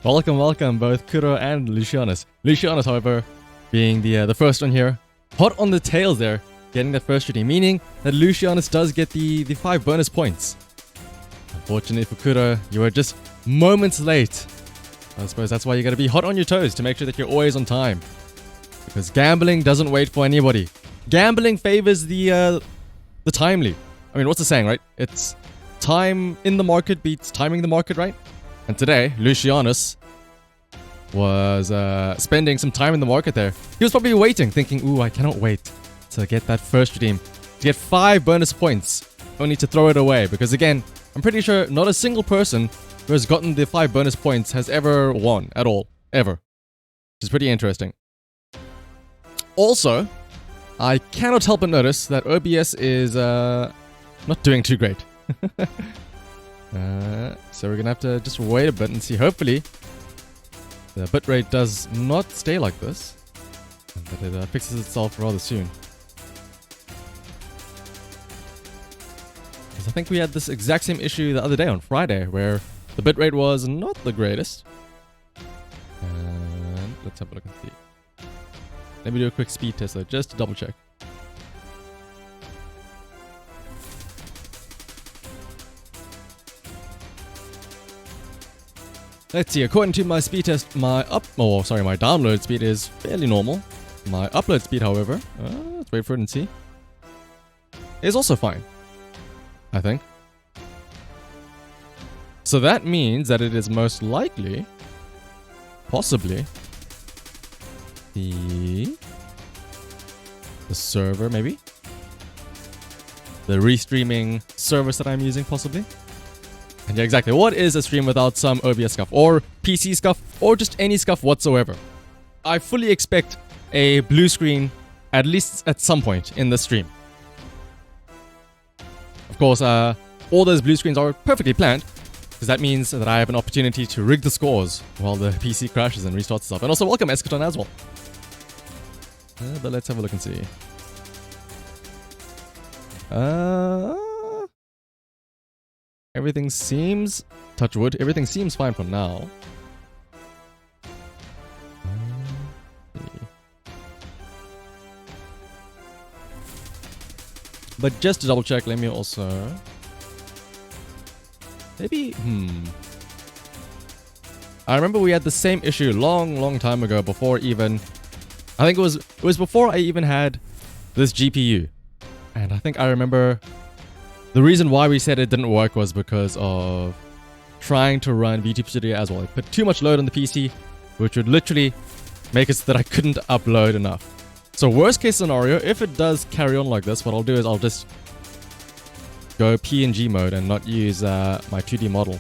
Welcome, both Kuro and Lucianus. Lucianus, however, being the first one here, hot on the tails there, getting that first redeem, meaning that Lucianus does get the 5 bonus points. Unfortunately for Kuro, you were just moments late. I suppose that's why you gotta be hot on your toes to make sure that you're always on time. Because gambling doesn't wait for anybody. Gambling favors the timely. I mean, what's the saying, right? It's time in the market beats timing the market, right? And today, Lucianus was spending some time in the market there. He was probably waiting, thinking, ooh, I cannot wait to get that first redeem. To get 5 bonus points, only to throw it away. Because again, I'm pretty sure not a single person who has gotten the 5 bonus points has ever won at all. Ever. Which is pretty interesting. Also, I cannot help but notice that OBS is not doing too great. So we're gonna have to just wait a bit and see. Hopefully, the bitrate does not stay like this, and that it fixes itself rather soon. Because I think we had this exact same issue the other day on Friday, where the bitrate was not the greatest. And let's have a look and see. Let me do a quick speed test though, just to double check. Let's see, according to my speed test, my download speed is fairly normal. My upload speed, however, let's wait for it and see, is also fine, I think. So that means that it is most likely, possibly, the server, maybe? The restreaming service that I'm using, possibly? And yeah, exactly. What is a stream without some OBS scuff, or PC scuff, or just any scuff whatsoever? I fully expect a blue screen at least at some point in the stream. Of course, all those blue screens are perfectly planned, because that means that I have an opportunity to rig the scores while the PC crashes and restarts itself. And also, welcome Eschaton as well. But let's have a look and see. Everything seems, touch wood, everything seems fine for now. But just to double check, let me also, maybe, I remember we had the same issue long time ago, before even, I think it was before I even had this GPU. And I think I remember the reason why we said it didn't work was because of trying to run VTube Studio as well. I put too much load on the PC, which would literally make it so that I couldn't upload enough. So worst case scenario, if it does carry on like this, what I'll do is I'll just go PNG mode and not use my 2D model.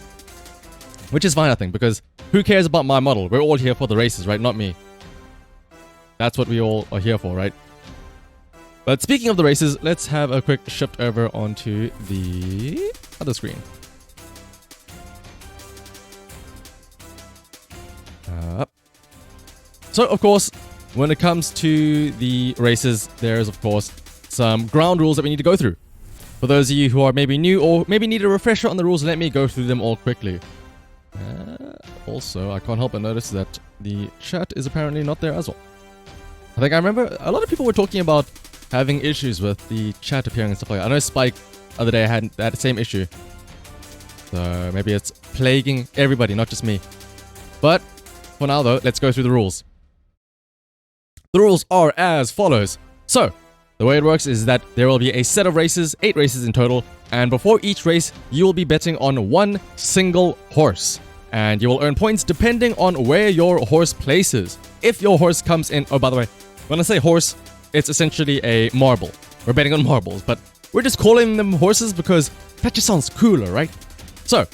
Which is fine, I think, because who cares about my model? We're all here for the races, right? Not me. That's what we all are here for, right? But speaking of the races, let's have a quick shift over onto the other screen. So, of course, when it comes to the races, there's, of course, some ground rules that we need to go through. For those of you who are maybe new or maybe need a refresher on the rules, let me go through them all quickly. Also, I can't help but notice that the chat is apparently not there as well. I think I remember a lot of people were talking about having issues with the chat appearing and stuff like that. I know Spike the other day had that same issue. So maybe it's plaguing everybody, not just me. But for now though, let's go through the rules. The rules are as follows. So, the way it works is that there will be a set of races, 8 races in total, and before each race, you will be betting on one single horse. And you will earn points depending on where your horse places. If your horse comes in, oh by the way, when I say horse, it's essentially a marble. We're betting on marbles, but we're just calling them horses because that just sounds cooler, right? So,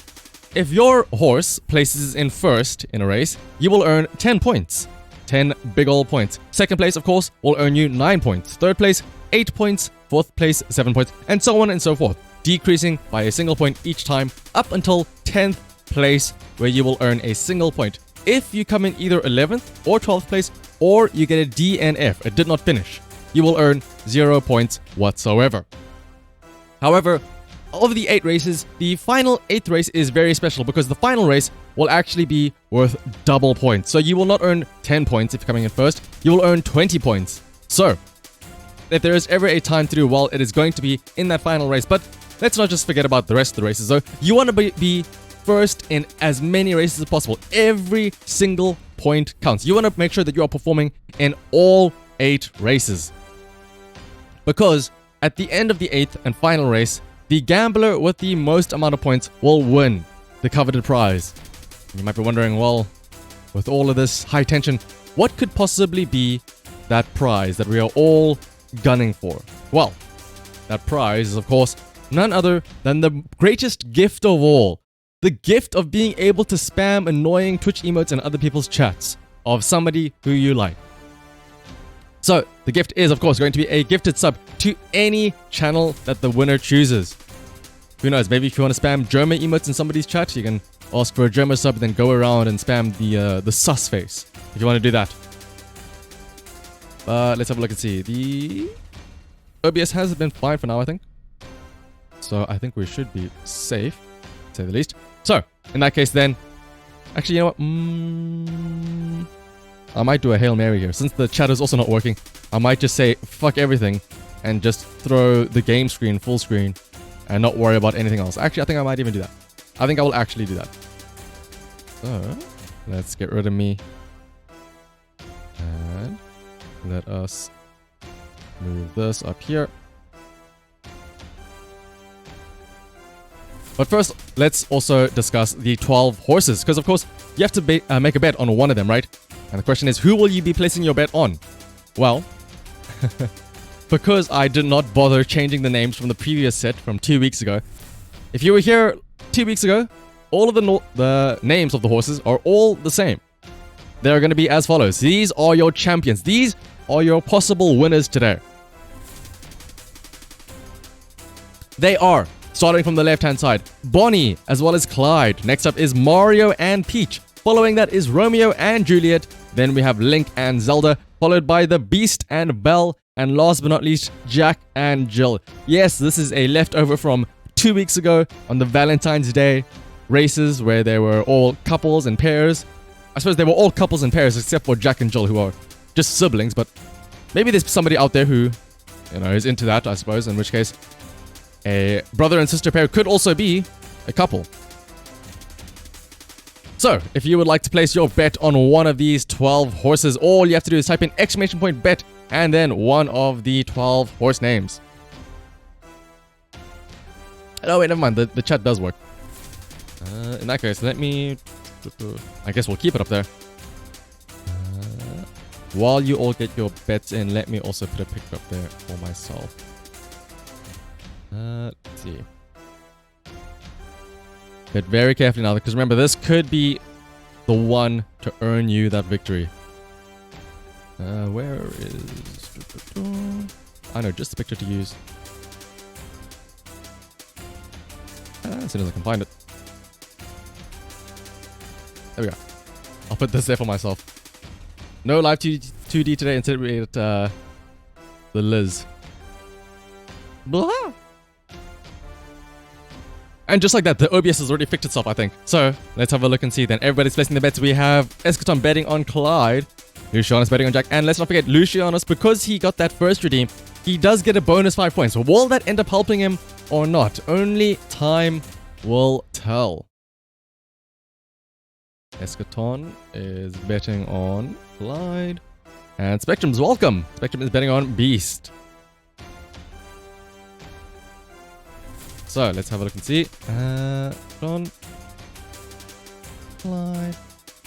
if your horse places in first in a race, you will earn 10 points. 10 big ol' points. Second place, of course, will earn you 9 points. Third place, 8 points. Fourth place, 7 points. And so on and so forth. Decreasing by a single point each time up until 10th place, where you will earn a single point. If you come in either 11th or 12th place, or you get a DNF, it did not finish, you will earn 0 points whatsoever. However, of the 8 races, the final 8th race is very special because the final race will actually be worth double points. So you will not earn 10 points if you're coming in first, you will earn 20 points. So, if there is ever a time to do well, it is going to be in that final race. But let's not just forget about the rest of the races though. You want to be first in as many races as possible. Every single point counts. You want to make sure that you are performing in all 8 races. Because at the end of the 8th and final race, the gambler with the most amount of points will win the coveted prize. You might be wondering, well, with all of this high tension, what could possibly be that prize that we are all gunning for? Well, that prize is, of course, none other than the greatest gift of all. The gift of being able to spam annoying Twitch emotes in other people's chats of somebody who you like. So, the gift is, of course, going to be a gifted sub to any channel that the winner chooses. Who knows, maybe if you want to spam German emotes in somebody's chat, you can ask for a German sub and then go around and spam the sus face, if you want to do that. Let's have a look and see. The OBS has been fine for now, I think. So, I think we should be safe, to say the least. So, in that case then, actually, you know what? I might do a Hail Mary here. Since the chat is also not working, I might just say fuck everything and just throw the game screen full screen and not worry about anything else. Actually, I think I might even do that. I think I will actually do that. So, let's get rid of me. And let us move this up here. But first, let's also discuss the 12 horses. Because, of course, you have to make a bet on one of them, right? And the question is, who will you be placing your bet on? Well, because I did not bother changing the names from the previous set from 2 weeks ago. If you were here 2 weeks ago, all of the names of the horses are all the same. They are going to be as follows. These are your champions. These are your possible winners today. They are, starting from the left-hand side, Bonnie as well as Clyde. Next up is Mario and Peach. Following that is Romeo and Juliet. Then we have Link and Zelda, followed by the Beast and Belle, and last but not least, Jack and Jill. Yes, this is a leftover from 2 weeks ago on the Valentine's Day races where they were all couples and pairs. I suppose they were all couples and pairs except for Jack and Jill, who are just siblings, but maybe there's somebody out there who, you know, is into that, I suppose, in which case a brother and sister pair could also be a couple. So, if you would like to place your bet on one of these 12 horses, all you have to do is type in !bet and then one of the 12 horse names. Oh wait, never mind, the chat does work. In that case, let me... I guess we'll keep it up there. While you all get your bets in, let me also put a picture up there for myself. Let's see. Bet very carefully now, because remember, this could be the one to earn you that victory. Where is... I know, just the picture to use. As soon as I can find it. There we go. I'll put this there for myself. No live 2D today, instead we ate the Liz. Blah! And just like that, the OBS has already fixed itself, I think. So, let's have a look and see then. Everybody's placing the bets. We have Eschaton betting on Clyde. Lucianus betting on Jack. And let's not forget, Lucianus, because he got that first redeem, he does get a bonus 5 points. So will that end up helping him or not? Only time will tell. Eschaton is betting on Clyde. And Spectrum's welcome. Spectrum is betting on Beast. So, let's have a look and see. John, Clyde,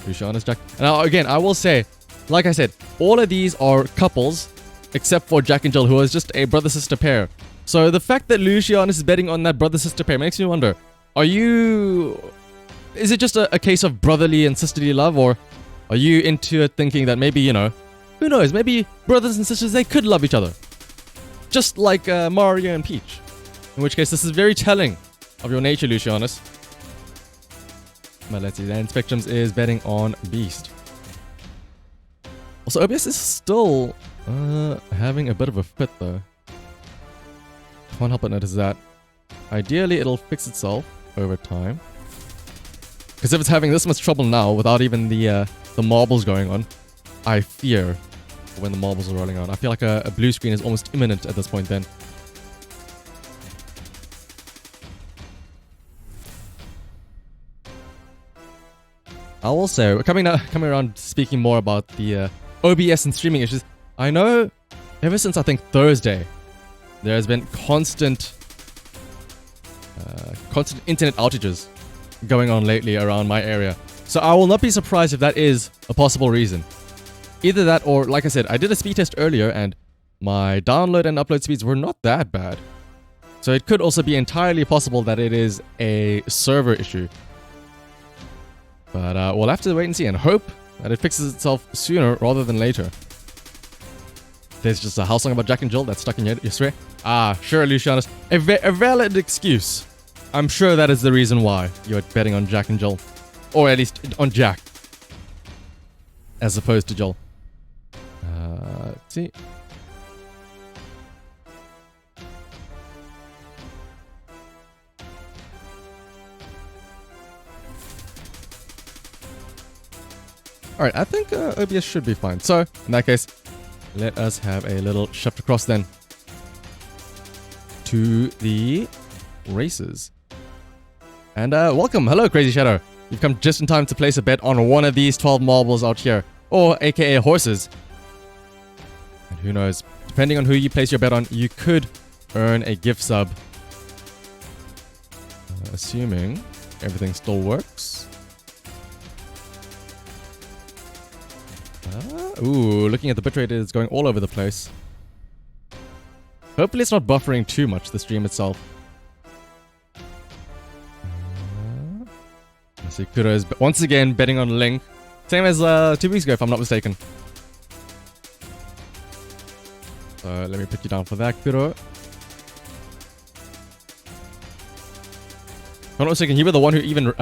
Lucianus, Jack. Now, again, I will say, like I said, all of these are couples, except for Jack and Jill, who is just a brother-sister pair. So, the fact that Lucianus is betting on that brother-sister pair makes me wonder, is it just a case of brotherly and sisterly love, or are you into it thinking that maybe, you know, who knows, maybe brothers and sisters, they could love each other. Just like Mario and Peach. In which case, this is very telling of your nature, Lucianus. But let's see, then Spectrums is betting on Beast. Also, OBS is still having a bit of a fit, though. Can't help but notice that. Ideally, it'll fix itself over time. Because if it's having this much trouble now without even the marbles going on, I fear when the marbles are rolling on. I feel like a blue screen is almost imminent at this point then. I will say, we're coming around speaking more about the OBS and streaming issues. I know ever since I think Thursday, there has been constant internet outages going on lately around my area. So I will not be surprised if that is a possible reason. Either that or, like I said, I did a speed test earlier and my download and upload speeds were not that bad. So it could also be entirely possible that it is a server issue. But we'll have to wait and see and hope that it fixes itself sooner rather than later. There's just a house song about Jack and Jill that's stuck in your swear. Ah, sure, Lucianus. A valid excuse. I'm sure that is the reason why you're betting on Jack and Jill. Or at least on Jack. As opposed to Jill. Let's see. Alright, I think OBS should be fine. So, in that case, let us have a little shift across then to the races. And welcome. Hello, Crazy Shadow. You've come just in time to place a bet on one of these 12 marbles out here. Or aka horses. And who knows, depending on who you place your bet on, you could earn a gift sub. Assuming everything still works. Ooh, looking at the bitrate, it's going all over the place. Hopefully it's not buffering too much, the stream itself. I see Kuro is once again betting on Link. Same as 2 weeks ago, if I'm not mistaken. So let me put you down for that, Kuro. If I'm not mistaken, you were the one who even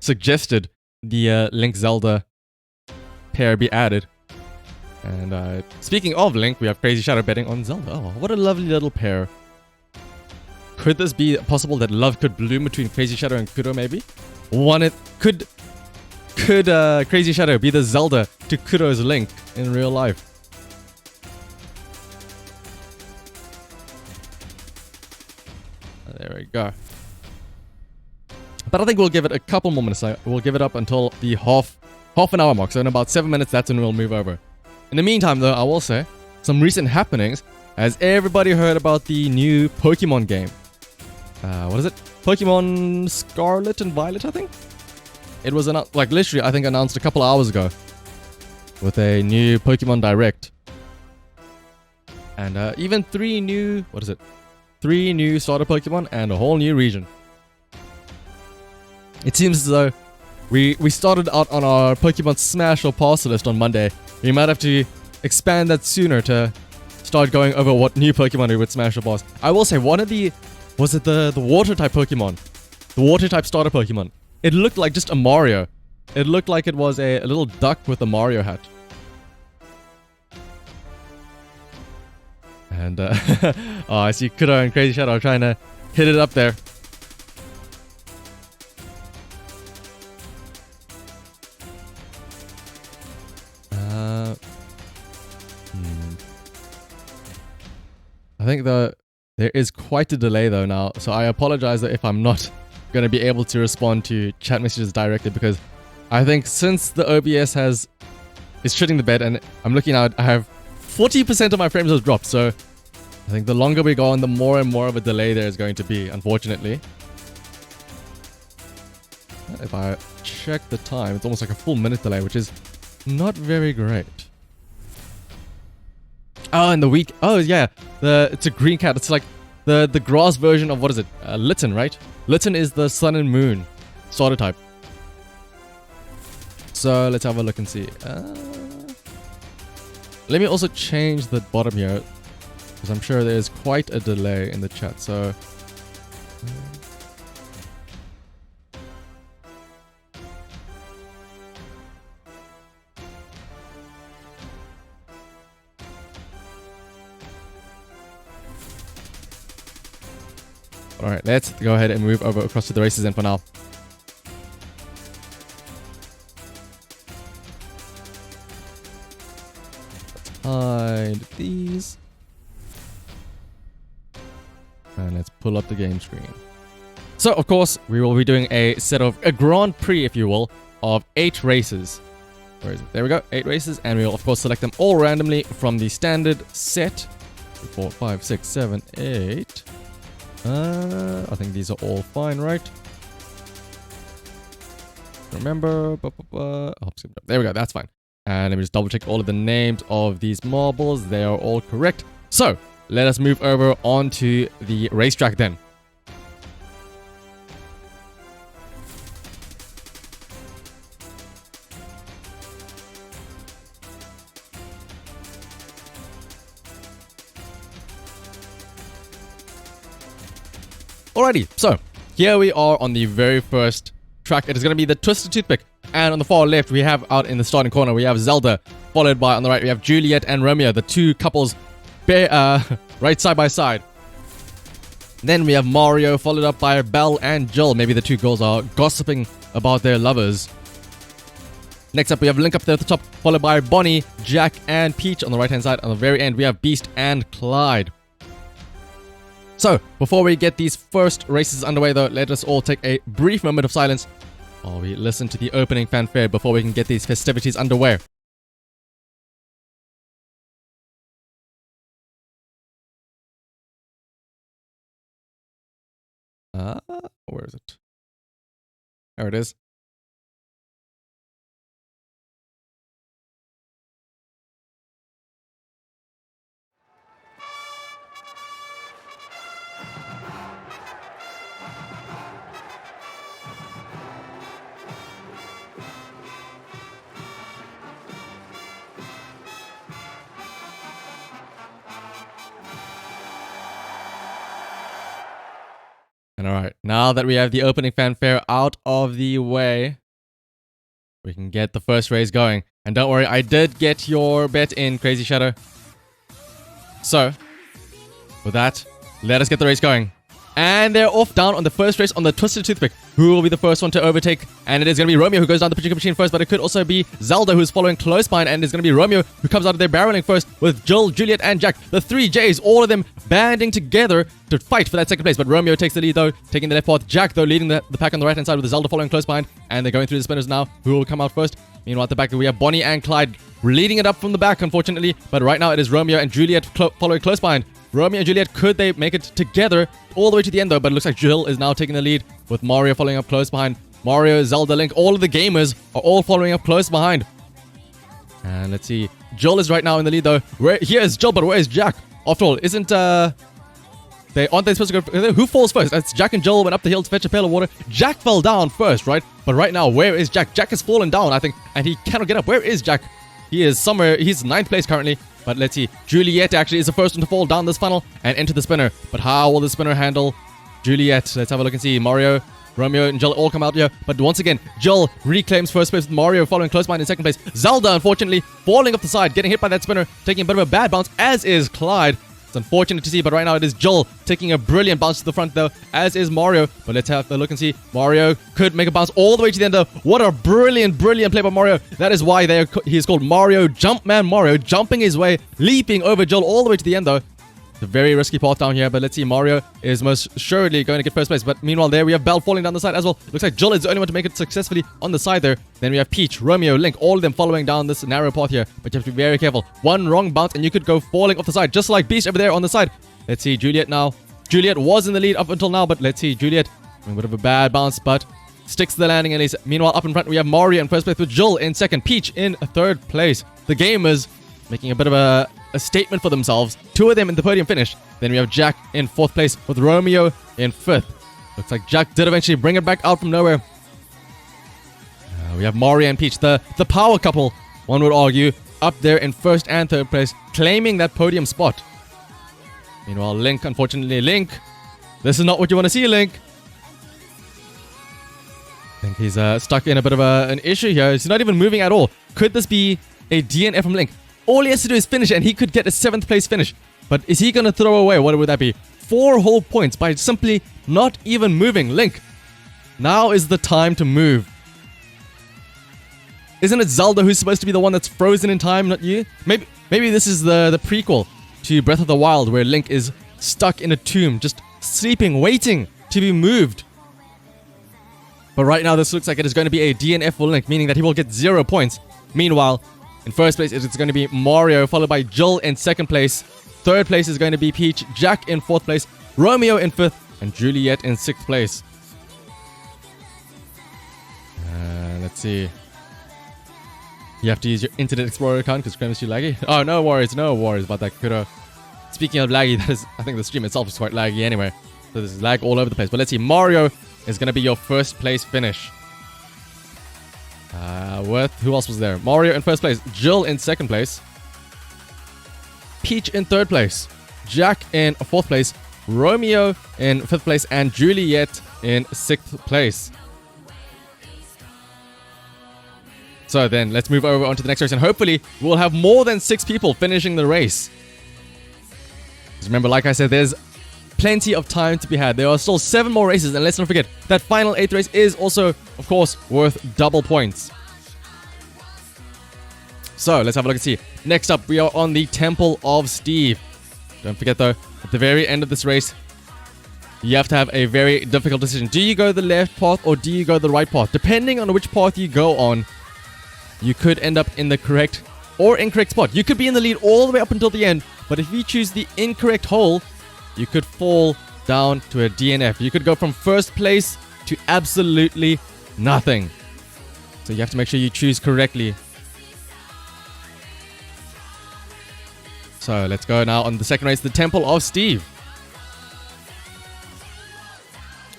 suggested the Link Zelda pair be added. And speaking of Link, we have Crazy Shadow betting on Zelda. Oh, what a lovely little pair. Could this be possible that love could bloom between Crazy Shadow and Kuro maybe? Could Crazy Shadow be the Zelda to Kuro's Link in real life? There we go. But I think we'll give it a couple more minutes. We'll give it up until the half an hour mark. So in about 7 minutes, that's when we'll move over. In the meantime, though, I will say some recent happenings. Has everybody heard about the new Pokemon game? What is it? Pokemon Scarlet and Violet, I think? It was literally, I think, announced a couple hours ago with a new Pokemon Direct. And even 3 new starter Pokemon and a whole new region. It seems as though we started out on our Pokemon Smash or Pass list on Monday. We might have to expand that sooner to start going over what new Pokemon we would Smash or Pass. I will say one of the... Was it the water type Pokemon? The water type starter Pokemon. It looked like just a Mario. It looked like it was a little duck with a Mario hat. And oh, I see Kuro and Crazy Shadow trying to hit it up there. I think there is quite a delay though now, so I apologize if I'm not going to be able to respond to chat messages directly, because I think since the OBS is shitting the bed, and I'm looking out, I have 40% of my frames have dropped, so I think the longer we go on, the more and more of a delay there is going to be, unfortunately. If I check the time, it's almost like a full minute delay, which is not very great. Oh, and the week. Oh, yeah. It's a green cat. It's like the grass version of, what is it? Litten, right? Litten is the sun and moon starter type. So let's have a look and see. Let me also change the bottom here, because I'm sure there's quite a delay in the chat. So All right, let's go ahead and move over across to the races then for now. Hide these. And let's pull up the game screen. So, of course, we will be doing a Grand Prix, if you will, of 8 races. Where is it? There we go, 8 races. And we will, of course, select them all randomly from the standard set. 3, 4, 5, 6, 7, 8. I think these are all fine, right? Remember. There we go, that's fine. And let me just double check all of the names of these marbles. They are all correct. So, let us move over onto the racetrack then. Alrighty, so here we are on the very first track. It is going to be the Twisted Toothpick. And on the far left, we have out in the starting corner, we have Zelda. Followed by, on the right, we have Juliet and Romeo, the two couples right side by side. Then we have Mario, followed up by Belle and Jill. Maybe the two girls are gossiping about their lovers. Next up, we have Link up there at the top, followed by Bonnie, Jack, and Peach on the right-hand side. On the very end, we have Beast and Clyde. So, before we get these first races underway though, let us all take a brief moment of silence while we listen to the opening fanfare before we can get these festivities underway. Where is it? There it is. And alright, now that we have the opening fanfare out of the way, we can get the first race going. And don't worry, I did get your bet in, Crazy Shadow. So, with that, let us get the race going. And they're off down on the first race on the Twisted Toothpick. Who will be the first one to overtake? And it is going to be Romeo who goes down the particular machine first, but it could also be Zelda who's following close behind, and it's going to be Romeo who comes out of there barreling first with Jill, Juliet, and Jack. The 3 Js, all of them banding together to fight for that second place. But Romeo takes the lead though, taking the left path. Jack though leading the pack on the right-hand side with Zelda following close behind, and they're going through the spinners now. Who will come out first? Meanwhile, at the back, we have Bonnie and Clyde leading it up from the back, unfortunately. But right now, it is Romeo and Juliet following close behind. Romeo and Juliet, could they make it together all the way to the end though? But it looks like Jill is now taking the lead with Mario following up close behind. Mario, Zelda, Link, all of the gamers are all following up close behind. And let's see. Jill is right now in the lead though. Here is Jill, but where is Jack? After all, aren't they supposed to go? Who falls first? That's Jack and Jill went up the hill to fetch a pail of water. Jack fell down first, right? But right now, where is Jack? Jack has fallen down, I think, and he cannot get up. Where is Jack? He is somewhere. He's 9th place currently. But let's see. Juliet actually is the first one to fall down this funnel and into the spinner. But how will the spinner handle Juliet? Let's have a look and see. Mario, Romeo, and Jill all come out here. But once again, Jill reclaims first place with Mario following close behind in second place. Zelda, unfortunately, falling off the side, getting hit by that spinner, taking a bit of a bad bounce, as is Clyde. It's unfortunate to see, but right now it is Jill taking a brilliant bounce to the front though, as is Mario. But let's have a look and see. Mario could make a bounce all the way to the end though. What a brilliant play by Mario. That is why he is called Mario Jumpman Mario, jumping his way, leaping over Jill all the way to the end though. It's a very risky path down here, but let's see. Mario is most assuredly going to get first place. But meanwhile, there we have Belle falling down the side as well. Looks like Jill is the only one to make it successfully on the side there. Then we have Peach, Romeo, Link, all of them following down this narrow path here. But you have to be very careful. One wrong bounce and you could go falling off the side, just like Beast over there on the side. Let's see Juliet now. Juliet was in the lead up until now, but let's see Juliet. A bit of a bad bounce, but sticks to the landing at least. Meanwhile, up in front, we have Mario in first place with Jill in second. Peach in third place. The gamers making a bit of a statement for themselves. 2 of them in the podium finish. Then we have Jack in 4th place with Romeo in 5th. Looks like Jack did eventually bring it back out from nowhere. We have Mario and Peach, the power couple, one would argue, up there in 1st and 3rd place, claiming that podium spot. Meanwhile, Link, unfortunately, Link, this is not what you want to see, Link. I think he's stuck in a bit of an issue here. He's not even moving at all. Could this be a DNF from Link? All he has to do is finish and he could get a 7th place finish. But is he going to throw away? What would that be? 4 whole points by simply not even moving. Link, now is the time to move. Isn't it Zelda who's supposed to be the one that's frozen in time, not you? Maybe this is the prequel to Breath of the Wild, where Link is stuck in a tomb, just sleeping, waiting to be moved. But right now, this looks like it is going to be a DNF for Link, meaning that he will get 0 points. Meanwhile, in first place, it's going to be Mario, followed by Jill in second place. Third place is going to be Peach, Jack in fourth place, Romeo in fifth, and Juliet in sixth place. Let's see. You have to use your Internet Explorer account because Chrome is too laggy. Oh, no worries about that, Kuro. Speaking of laggy, I think the stream itself is quite laggy anyway. So there's lag all over the place. But let's see, Mario is going to be your first place finish. Who else was there? Mario in first place, Jill in second place, Peach in third place, Jack in fourth place, Romeo in fifth place, and Juliet in sixth place. So then, let's move over onto the next race, and hopefully we'll have more than 6 people finishing the race. Just remember, like I said, there's plenty of time to be had. There are still 7 more races, and let's not forget, that final 8th race is also, of course, worth double points. So, let's have a look and see. Next up, we are on the Temple of Steve. Don't forget, though, at the very end of this race, you have to have a very difficult decision. Do you go the left path, or do you go the right path? Depending on which path you go on, you could end up in the correct or incorrect spot. You could be in the lead all the way up until the end, but if you choose the incorrect hole, you could fall down to a DNF. You could go from first place to absolutely nothing. So you have to make sure you choose correctly. So let's go now on the second race, the Temple of Steve.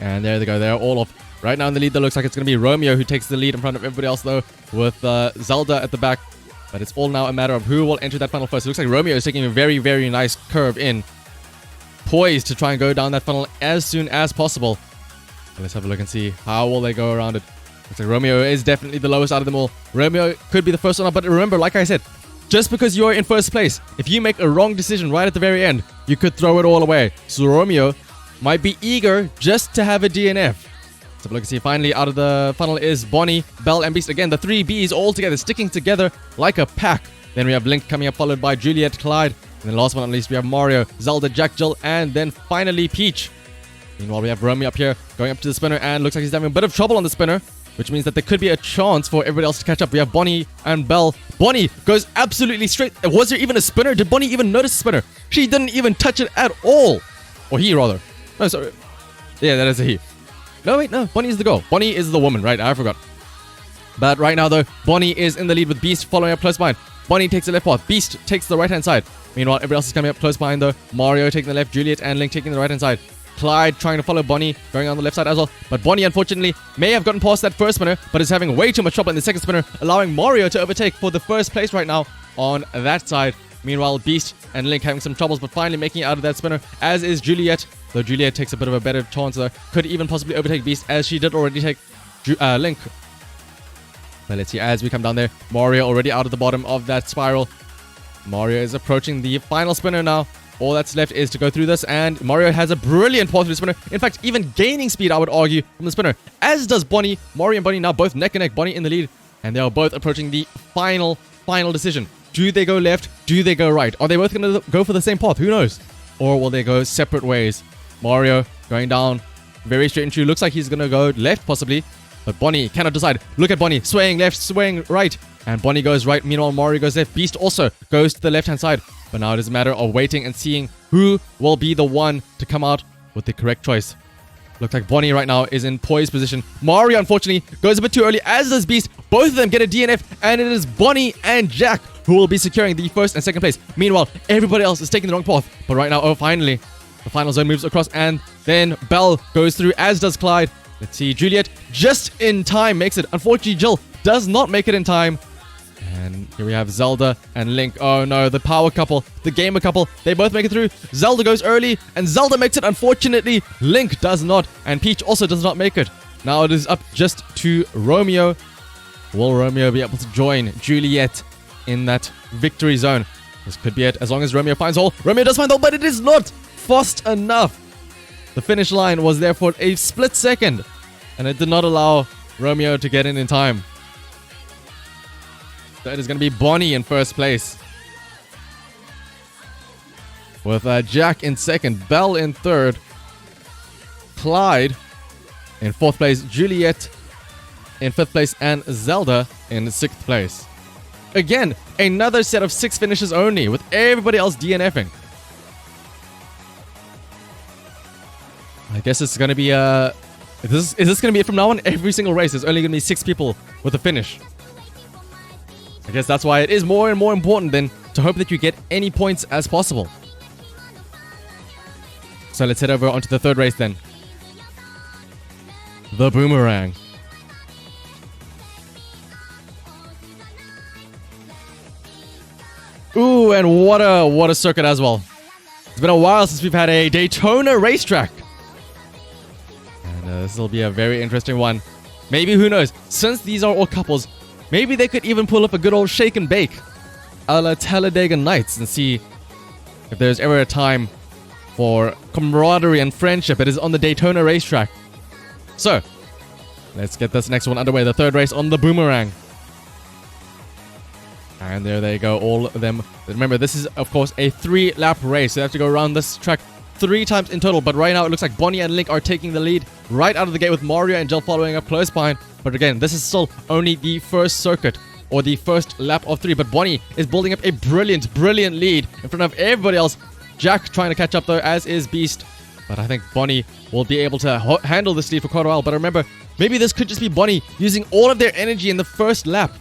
And there they go. They're all off. Right now in the lead, that looks like it's going to be Romeo who takes the lead in front of everybody else, though, with Zelda at the back. But it's all now a matter of who will enter that funnel first. It looks like Romeo is taking a very, very nice curve in, poised to try and go down that funnel as soon as possible. And let's have a look and see how will they go around it. Looks like Romeo is definitely the lowest out of them all. Romeo could be the first one up, but remember, like I said, just because you're in first place, if you make a wrong decision right at the very end, you could throw it all away. So Romeo might be eager just to have a DNF. Let's have a look and see. Finally, out of the funnel is Bonnie, Belle, and Beast. Again, the 3 Bs all together, sticking together like a pack. Then we have Link coming up, followed by Juliet, Clyde. And then last but not least, we have Mario, Zelda, Jack, Jill, and then finally Peach. Meanwhile, we have Romeo up here, going up to the spinner, and looks like he's having a bit of trouble on the spinner, which means that there could be a chance for everybody else to catch up. We have Bonnie and Belle. Bonnie goes absolutely straight. Was there even a spinner? Did Bonnie even notice the spinner? She didn't even touch it at all. Or he, rather. No, sorry. Yeah, that is a he. No, wait, no. Bonnie is the girl. Bonnie is the woman, right? I forgot. But right now, though, Bonnie is in the lead with Beast following up close behind. Bonnie takes the left path. Beast takes the right-hand side. Meanwhile, everybody else is coming up close behind, though. Mario taking the left. Juliet and Link taking the right-hand side. Clyde trying to follow Bonnie, going on the left side as well. But Bonnie, unfortunately, may have gotten past that first spinner, but is having way too much trouble in the second spinner, allowing Mario to overtake for the first place right now on that side. Meanwhile, Beast and Link having some troubles, but finally making it out of that spinner, as is Juliet. Though Juliet takes a bit of a better chance there. Could even possibly overtake Beast, as she did already take Link. But let's see, as we come down there, Mario already out of the bottom of that spiral. Mario is approaching the final spinner now. All that's left is to go through this, and Mario has a brilliant path through the spinner. In fact, even gaining speed, I would argue, from the spinner. As does Bonnie. Mario and Bonnie now both neck and neck. Bonnie in the lead, and they are both approaching the final decision. Do they go left? Do they go right? Are they both going to go for the same path? Who knows? Or will they go separate ways? Mario going down very straight and true. Looks like he's going to go left, possibly. But Bonnie cannot decide. Look at Bonnie. Swaying left, swaying right. And Bonnie goes right. Meanwhile, Mario goes left. Beast also goes to the left-hand side. But now it is a matter of waiting and seeing who will be the one to come out with the correct choice. Looks like Bonnie right now is in poised position. Mario, unfortunately, goes a bit too early, as does Beast. Both of them get a DNF, and it is Bonnie and Jack who will be securing the first and second place. Meanwhile, everybody else is taking the wrong path. But right now, oh, finally, the final zone moves across, and then Belle goes through, as does Clyde. Let's see, Juliet just in time makes it. Unfortunately, Jill does not make it in time. And here we have Zelda and Link. Oh no, the power couple, the gamer couple, they both make it through. Zelda goes early, and Zelda makes it. Unfortunately, Link does not, and Peach also does not make it. Now it is up just to Romeo. Will Romeo be able to join Juliet in that victory zone? This could be it, as long as Romeo finds hole. Romeo does find hole, but it is not fast enough. The finish line was there for a split second, and it did not allow Romeo to get in time. So it is going to be Bonnie in first place, with Jack in second, Belle in third, Clyde in fourth place, Juliet in fifth place, and Zelda in sixth place. Again, another set of 6 finishes only, with everybody else DNFing. I guess it's going to be is this going to be it from now on? Every single race there's only going to be 6 people with a finish. I guess that's why it is more and more important then to hope that you get any points as possible. So let's head over onto the third race then. The Boomerang. Ooh, and what a circuit as well. It's been a while since we've had a Daytona racetrack. And this will be a very interesting one. Maybe, who knows, since these are all couples, maybe they could even pull up a good old shake and bake a la Talladega Nights and see if there's ever a time for camaraderie and friendship. It is on the Daytona racetrack. So, let's get this next one underway. The third race on the Boomerang. And there they go, all of them. Remember, this is, of course, a 3-lap race. So they have to go around this track 3 times in total. But right now, it looks like Bonnie and Link are taking the lead right out of the gate, with Mario and Jill following up close behind. But again, this is still only the first circuit, or the first lap of 3. But Bonnie is building up a brilliant lead in front of everybody else. Jack trying to catch up, though, as is Beast. But I think Bonnie will be able to handle this lead for quite a while. But remember, maybe this could just be Bonnie using all of their energy in the first lap.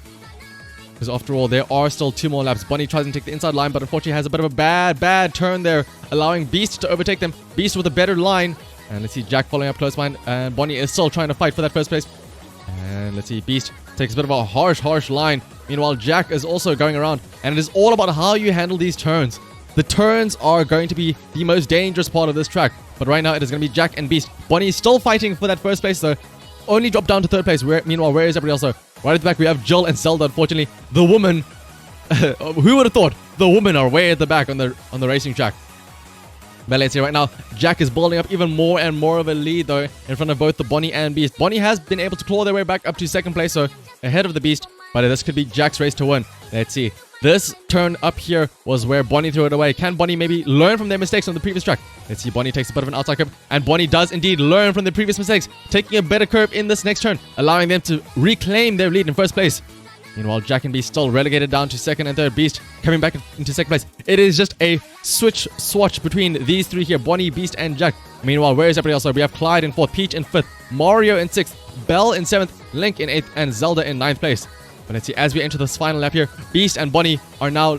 Because after all, there are still 2 more laps. Bonnie tries to take the inside line, but unfortunately has a bit of a bad turn there, allowing Beast to overtake them. Beast with a better line. And let's see Jack following up close behind. And Bonnie is still trying to fight for that first place. And let's see, Beast takes a bit of a harsh line. Meanwhile, Jack is also going around. And it is all about how you handle these turns. The turns are going to be the most dangerous part of this track. But right now, it is going to be Jack and Beast. Bonnie is still fighting for that first place, though. Only dropped down to third place. Meanwhile, where is everybody else, though? Right at the back, we have Jill and Zelda. Unfortunately, the woman... who would have thought the women are way at the back on the racing track? But let's see right now. Jack is building up even more and more of a lead, though, in front of both the Bonnie and Beast. Bonnie has been able to claw their way back up to second place, so ahead of the Beast. But this could be Jack's race to win. Let's see. This turn up here was where Bonnie threw it away. Can Bonnie maybe learn from their mistakes on the previous track? Let's see. Bonnie takes a bit of an outside curve, and Bonnie does indeed learn from the previous mistakes, taking a better curve in this next turn, allowing them to reclaim their lead in first place. Meanwhile, Jack and Beast still relegated down to second and third. Beast coming back into second place. It is just a swatch between these 3 here, Bonnie, Beast, and Jack. Meanwhile, where is everybody else? So we have Clyde in 4th, Peach in 5th, Mario in 6th, Belle in 7th, Link in 8th, and Zelda in 9th place. But let's see, as we enter this final lap here, Beast and Bonnie are now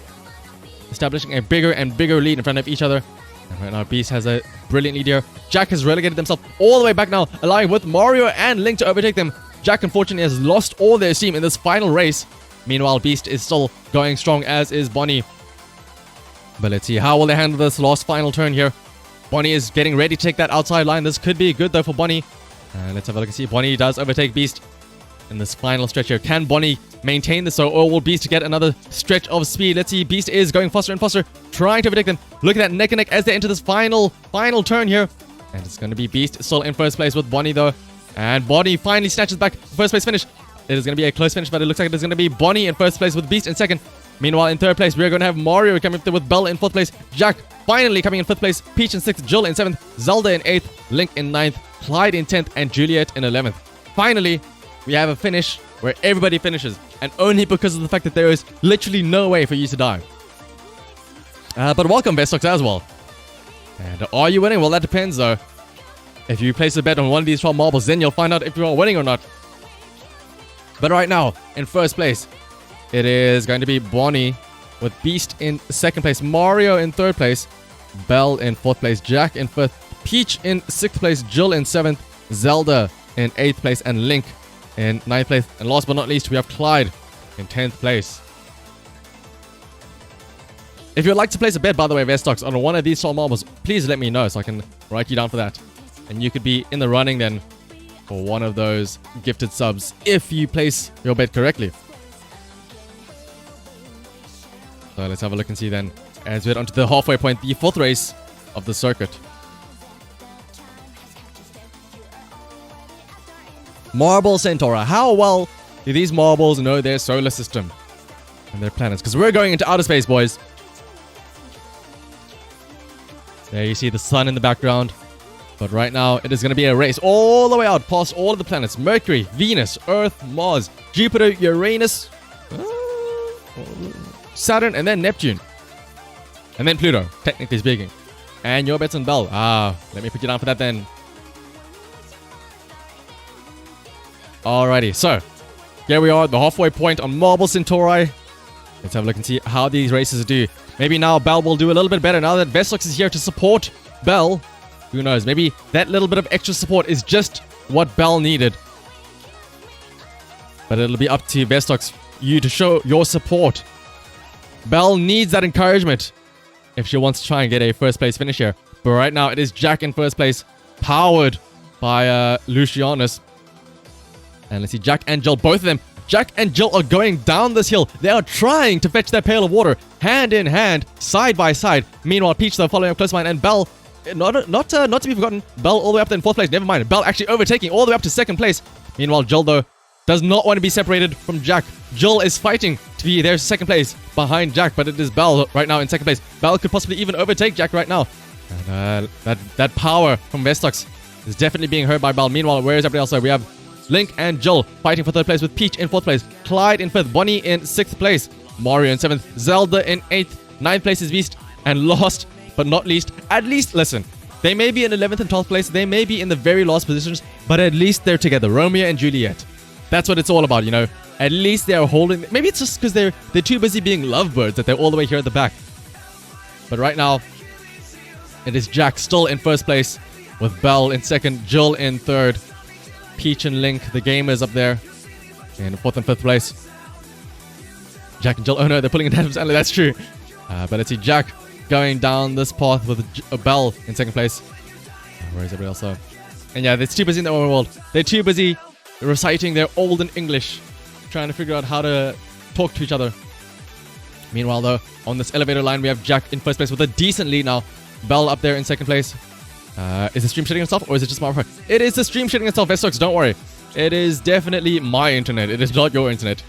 establishing a bigger and bigger lead in front of each other. And right now, Beast has a brilliant lead here. Jack has relegated themselves all the way back now, allowing both Mario and Link to overtake them. Jack, unfortunately, has lost all their steam in this final race. Meanwhile, Beast is still going strong, as is Bonnie. But let's see, how will they handle this last final turn here? Bonnie is getting ready to take that outside line. This could be good, though, for Bonnie. Let's have a look and see. Bonnie does overtake Beast in this final stretch here. Can Bonnie maintain this, or will Beast get another stretch of speed? Let's see. Beast is going faster and faster, trying to overtake them. Look at that neck and neck as they enter this final turn here. And it's going to be Beast still in first place with Bonnie, though. And Bonnie finally snatches back first place finish. It is going to be a close finish, but it looks like it is going to be Bonnie in first place with Beast in second. Meanwhile, in third place, we're going to have Mario coming up there with Belle in fourth place. Jack finally coming in fifth place. Peach in sixth. Jill in seventh. Zelda in eighth. Link in ninth. Clyde in 10th. And Juliet in 11th. Finally, we have a finish where everybody finishes. And only because of the fact that there is literally no way for you to die. But welcome, Bestox, as well. And are you winning? Well, that depends, though. If you place a bet on one of these 12 marbles, then you'll find out if you are winning or not. But right now, in first place, it is going to be Bonnie with Beast in second place, Mario in third place, Belle in fourth place, Jack in fifth, Peach in sixth place, Jill in seventh, Zelda in eighth place, and Link in ninth place. And last but not least, we have Clyde in 10th place. If you'd like to place a bet, by the way, Vestox, on one of these 12 marbles, please let me know so I can write you down for that. And you could be in the running then for one of those gifted subs if you place your bet correctly. So let's have a look and see then as we head onto the halfway point, the 4th race of the circuit. Marble Centauri. How well do these marbles know their solar system and their planets? Because we're going into outer space, boys. There you see the sun in the background. But right now, it is going to be a race all the way out past all of the planets. Mercury, Venus, Earth, Mars, Jupiter, Uranus, Saturn, and then Neptune. And then Pluto, technically speaking. And your bets on Bell. Let me put you down for that then. Alrighty, so here we are at the halfway point on Marble Centauri. Let's have a look and see how these races do. Maybe now Bell will do a little bit better now that Vestox is here to support Bell. Who knows? Maybe that little bit of extra support is just what Bell needed. But it'll be up to Vestox, you to show your support. Bell needs that encouragement if she wants to try and get a first place finish here. But right now it is Jack in first place, powered by Lucianus. And let's see, Jack and Jill, both of them. Jack and Jill are going down this hill. They are trying to fetch that pail of water, hand in hand, side by side. Meanwhile, Peach, though, following up close behind, and Bell, not to be forgotten, Bell all the way up in 4th place. Never mind, Bell actually overtaking all the way up to 2nd place. Meanwhile, Jill, though, does not want to be separated from Jack. Jill is fighting to be their 2nd place behind Jack, but it is Bell right now in 2nd place. Bell could possibly even overtake Jack right now. And that power from Vestox is definitely being heard by Bell. Meanwhile, where is everybody else? So we have Link and Jill fighting for 3rd place with Peach in 4th place, Clyde in 5th, Bonnie in 6th place, Mario in 7th, Zelda in 8th, 9th place is Beast, and last but not least, at least, listen, they may be in 11th and 12th place, they may be in the very last positions, but at least they're together, Romeo and Juliet. That's what it's all about, you know. At least they are holding, maybe it's just because they're too busy being lovebirds that they're all the way here at the back. But right now, it is Jack still in 1st place, with Bell in 2nd, Jill in 3rd, Peach and Link, the gamers up there, in 4th and 5th place. Jack and Jill, oh no, they're pulling in Adam Sandler, that's true. But let's see, Jack going down this path with Bell in 2nd place. Where is everybody else though? And yeah, they're too busy in their own world. They're too busy reciting their olden English, trying to figure out how to talk to each other. Meanwhile though, on this elevator line, we have Jack in 1st place with a decent lead now. Bell up there in 2nd place. Is the stream shitting itself or is it just my Wi-Fi? It is the stream shitting itself, Vestox, don't worry. It is definitely my internet. It is not your internet.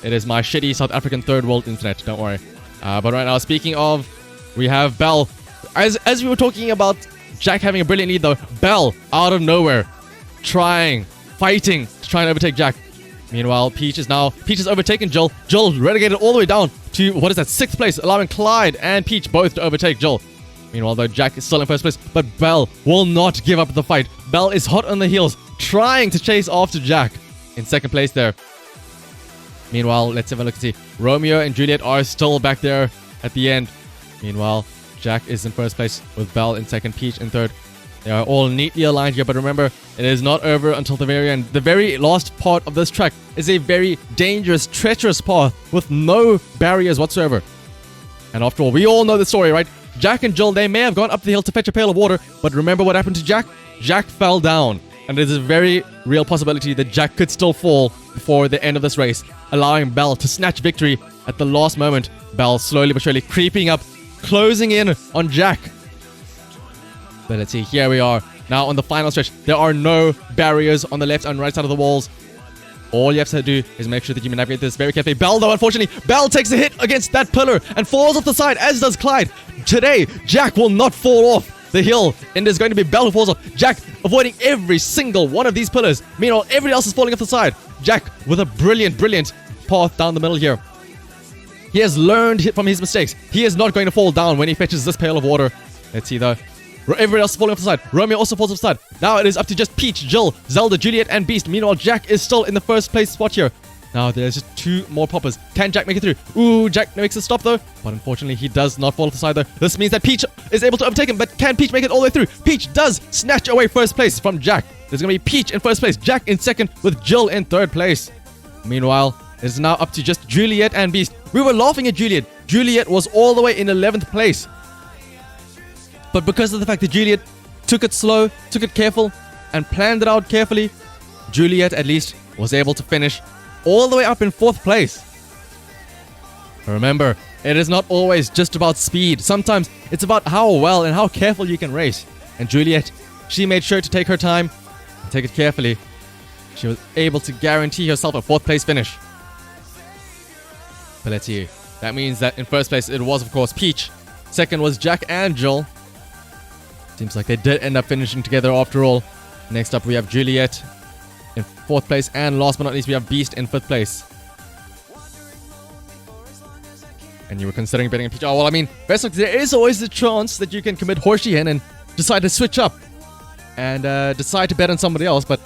It is my shitty South African third world internet, don't worry. But right now, speaking of, we have Bell. As we were talking about Jack having a brilliant lead though, Bell, out of nowhere, fighting to try and overtake Jack. Meanwhile, Peach is overtaken Jill. Jill relegated all the way down to, 6th place, allowing Clyde and Peach both to overtake Jill. Meanwhile, though, Jack is still in 1st place, but Bell will not give up the fight. Bell is hot on the heels, trying to chase after Jack in 2nd place there. Meanwhile, let's have a look and see. Romeo and Juliet are still back there at the end. Meanwhile, Jack is in 1st place with Bell in 2nd, Peach in 3rd. They are all neatly aligned here, but remember, it is not over until the very end. The very last part of this track is a very dangerous, treacherous path with no barriers whatsoever. And after all, we all know the story, right? Jack and Jill, they may have gone up the hill to fetch a pail of water, but remember what happened to Jack? Jack fell down. And there's a very real possibility that Jack could still fall before the end of this race, allowing Bell to snatch victory at the last moment. Bell slowly but surely creeping up, closing in on Jack. But let's see, here we are. Now on the final stretch, there are no barriers on the left and right side of the walls. All you have to do is make sure that you navigate this very carefully. Bell, though, unfortunately, Bell takes a hit against that pillar and falls off the side, as does Clyde. Today, Jack will not fall off the hill, and there's going to be Bell who falls off. Jack avoiding every single one of these pillars. Meanwhile, everybody else is falling off the side. Jack with a brilliant path down the middle here. He has learned from his mistakes. He is not going to fall down when he fetches this pail of water. Let's see, though. Everybody else is falling off the side. Romeo also falls off the side. Now it is up to just Peach, Jill, Zelda, Juliet, and Beast. Meanwhile, Jack is still in the 1st place spot here. Now there's just 2 more poppers. Can Jack make it through? Ooh, Jack makes a stop though. But unfortunately, he does not fall off the side though. This means that Peach is able to overtake him. But can Peach make it all the way through? Peach does snatch away 1st place from Jack. There's going to be Peach in 1st place, Jack in 2nd, with Jill in 3rd place. Meanwhile, it's now up to just Juliet and Beast. We were laughing at Juliet. Juliet was all the way in 11th place. But because of the fact that Juliet took it slow, took it careful, and planned it out carefully, Juliet at least was able to finish all the way up in 4th place. Remember, It is not always just about speed. Sometimes it's about how well and how careful you can race. And Juliet, she made sure to take her time and take it carefully. She was able to guarantee herself a 4th place finish. But let's see. That means that in 1st place it was, of course, Peach. 2nd was Jack and Jill. Seems like they did end up finishing together after all. Next up we have Juliet in 4th place. And last but not least we have Beast in 5th place. And you were considering betting on Peach. Oh, well, I mean, Vestox, there is always the chance that you can commit horsey and decide to switch up. And decide to bet on somebody else. But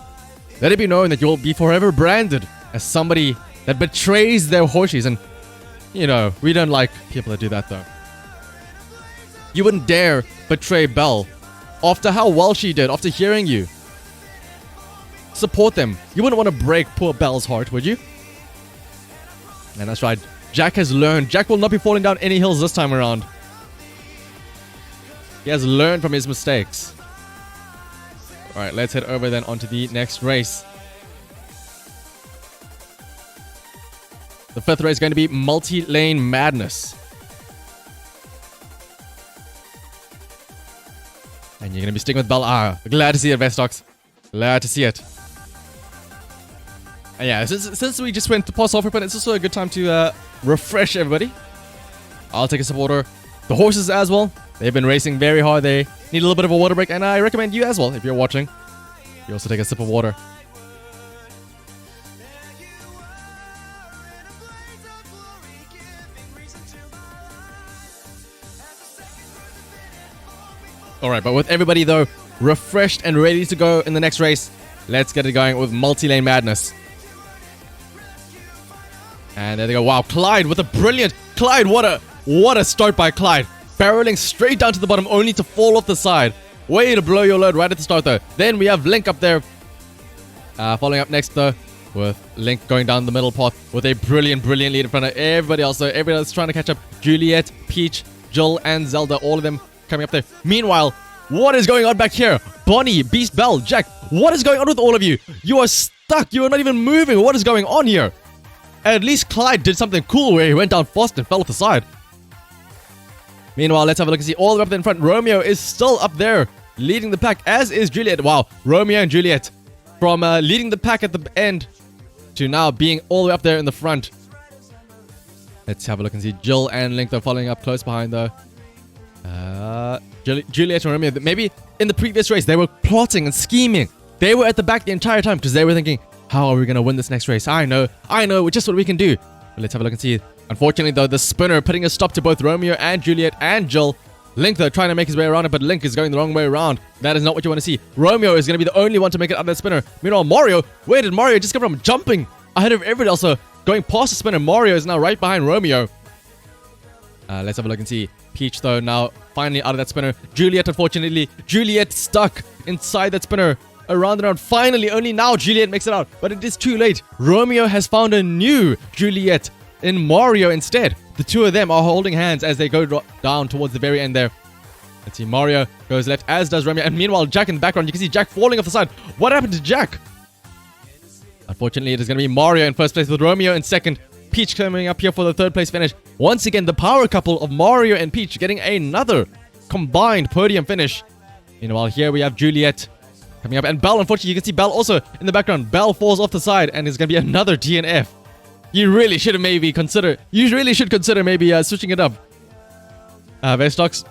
let it be known that you'll be forever branded as somebody that betrays their horses. And, you know, we don't like people that do that, though. You wouldn't dare betray Belle. After how well she did, after hearing you. Support them. You wouldn't want to break poor Belle's heart, would you? And that's right. Jack has learned. Jack will not be falling down any hills this time around. He has learned from his mistakes. Alright, let's head over then onto the next race. The 5th race is going to be Multi-Lane Madness. And you're going to be sticking with Belle. Glad to see it, Vestox. Glad to see it. And yeah, since we just went to past Open, it's also a good time to refresh everybody. I'll take a sip of water. The horses as well. They've been racing very hard. They need a little bit of a water break. And I recommend you as well, if you're watching, you also take a sip of water. Alright, but with everybody though refreshed and ready to go in the next race, let's get it going with Multi-Lane Madness. And there they go. Wow, Clyde with a brilliant... Clyde, what a start by Clyde. Barreling straight down to the bottom only to fall off the side. Way to blow your load right at the start though. Then we have Link up there. Following up next though, with Link going down the middle path with a brilliant lead in front of everybody else. So everybody else trying to catch up. Juliet, Peach, Jill, and Zelda. All of them coming up there. Meanwhile, what is going on back here? Bonnie, Beast, Belle, Jack. What is going on with all of you? You are stuck. You are not even moving. What is going on here? At least Clyde did something cool where he went down fast and fell off the side. Meanwhile, let's have a look and see all the way up there in front. Romeo is still up there, leading the pack, as is Juliet. Wow, Romeo and Juliet. From leading the pack at the end to now being all the way up there in the front. Let's have a look and see Jill and Link, though, following up close behind, though. Juliet and Romeo, maybe in the previous race, they were plotting and scheming. They were at the back the entire time because they were thinking, how are we going to win this next race? I know, just what we can do. But let's have a look and see. Unfortunately, though, the spinner putting a stop to both Romeo and Juliet and Jill. Link, though, trying to make his way around it, but Link is going the wrong way around. That is not what you want to see. Romeo is going to be the only one to make it out of that spinner. Meanwhile, Mario, where did Mario just come from? Jumping ahead of everybody else, going past the spinner. Mario is now right behind Romeo. Let's have a look and see. Peach, though, now finally out of that spinner. Juliet, unfortunately. Juliet stuck inside that spinner. Around and around. Finally, only now Juliet makes it out. But it is too late. Romeo has found a new Juliet in Mario instead. The two of them are holding hands as they go down towards the very end there. Let's see. Mario goes left, as does Romeo. And meanwhile, Jack in the background. You can see Jack falling off the side. What happened to Jack? Unfortunately, it is going to be Mario in first place with Romeo in second. Peach coming up here for the 3rd place finish. Once again, the power couple of Mario and Peach getting another combined podium finish. Meanwhile, here we have Juliet coming up. And Belle, unfortunately, you can see Belle also in the background. Belle falls off the side and it's going to be another DNF. You really should have maybe consider... You really should consider maybe switching it up. Vestox.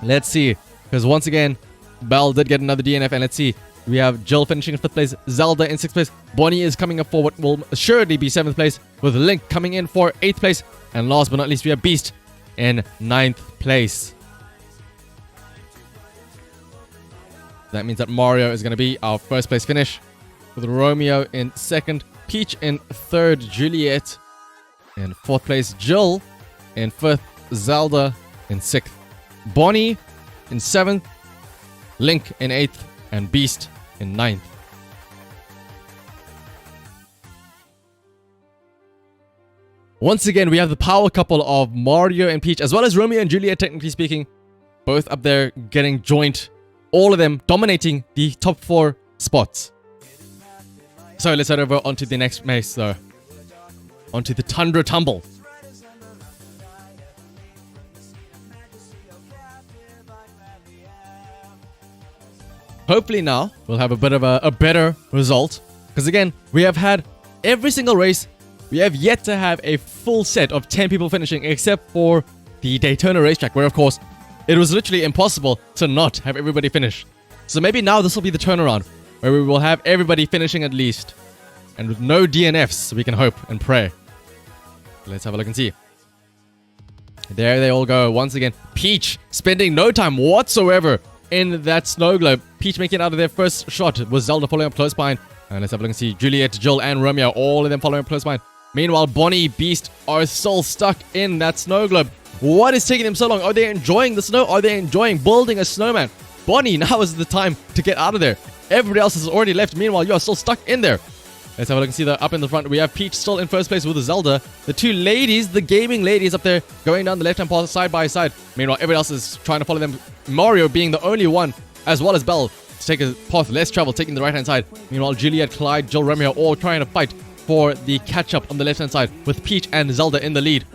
Let's see. Because once again, Belle did get another DNF. And let's see. We have Jill finishing in 5th place. Zelda in 6th place. Bonnie is coming up for what will assuredly be 7th place. With Link coming in for 8th place. And last but not least, we have Beast in 9th place. That means that Mario is going to be our 1st place finish. With Romeo in 2nd. Peach in 3rd. Juliet in 4th place. Jill in 5th. Zelda in 6th. Bonnie in 7th. Link in 8th. And Beast in 9th. Once again, we have the power couple of Mario and Peach, as well as Romeo and Juliet, technically speaking. Both up there getting joint. All of them dominating the top 4 spots. So let's head over onto the next race, though. Onto the Tundra Tumble. Hopefully now we'll have a bit of a better result. Because again, we have had every single race. We have yet to have a full set of 10 people finishing, except for the Daytona racetrack, where of course it was literally impossible to not have everybody finish. So maybe now this will be the turnaround, where we will have everybody finishing at least. And with no DNFs, we can hope and pray. Let's have a look and see. There they all go. Once again, Peach spending no time whatsoever in that snow globe. Peach making it out of their first shot with Zelda following up close behind. And let's have a look and see Juliet, Jill, and Romeo, all of them following up close behind. Meanwhile, Bonnie, Beast are still stuck in that snow globe. What is taking them so long? Are they enjoying the snow? Are they enjoying building a snowman? Bonnie, now is the time to get out of there. Everybody else has already left. Meanwhile, you are still stuck in there. Let's have a look and see that up in the front. We have Peach still in first place with Zelda. The two ladies, the gaming ladies up there, going down the left-hand path side by side. Meanwhile, everybody else is trying to follow them. Mario being the only one, as well as Belle, to take a path less traveled, taking the right-hand side. Meanwhile, Juliet, Clyde, Jill, Romeo, all trying to fight for the catch-up on the left-hand side, with Peach and Zelda in the lead.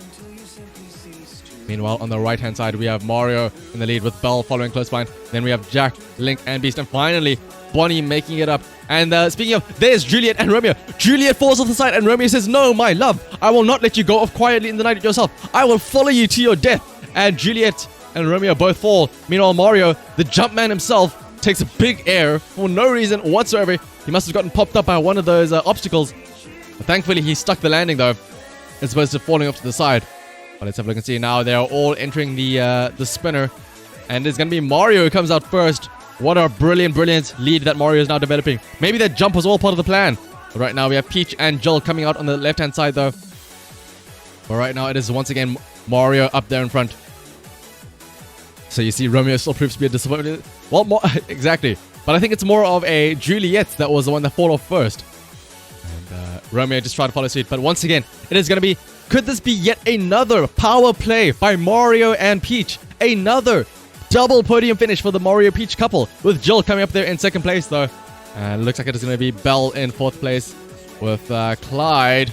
Meanwhile, on the right-hand side, we have Mario in the lead with Belle following close behind. Then we have Jack, Link, and Beast. And finally, Bonnie making it up. And speaking of, there's Juliet and Romeo. Juliet falls off the side and Romeo says, "No, my love, I will not let you go off quietly in the night yourself. I will follow you to your death." And Juliet and Romeo both fall. Meanwhile, Mario, the Jumpman himself, takes a big air for no reason whatsoever. He must have gotten popped up by one of those obstacles. But thankfully, he stuck the landing though, as opposed to falling off to the side. But let's have a look and see. Now they're all entering the spinner. And it's going to be Mario who comes out first. What a brilliant, brilliant lead that Mario is now developing. Maybe that jump was all part of the plan. But right now we have Peach and Jill coming out on the left-hand side though. But right now it is once again Mario up there in front. So you see Romeo still proves to be a disappointment. Well, exactly. But I think it's more of a Juliet that was the one that fall off first. And Romeo just tried to follow suit. But once again, it is going to be... Could this be yet another power play by Mario and Peach? Another double podium finish for the Mario Peach couple, with Jill coming up there in second place though. And looks like it is going to be Belle in fourth place, with Clyde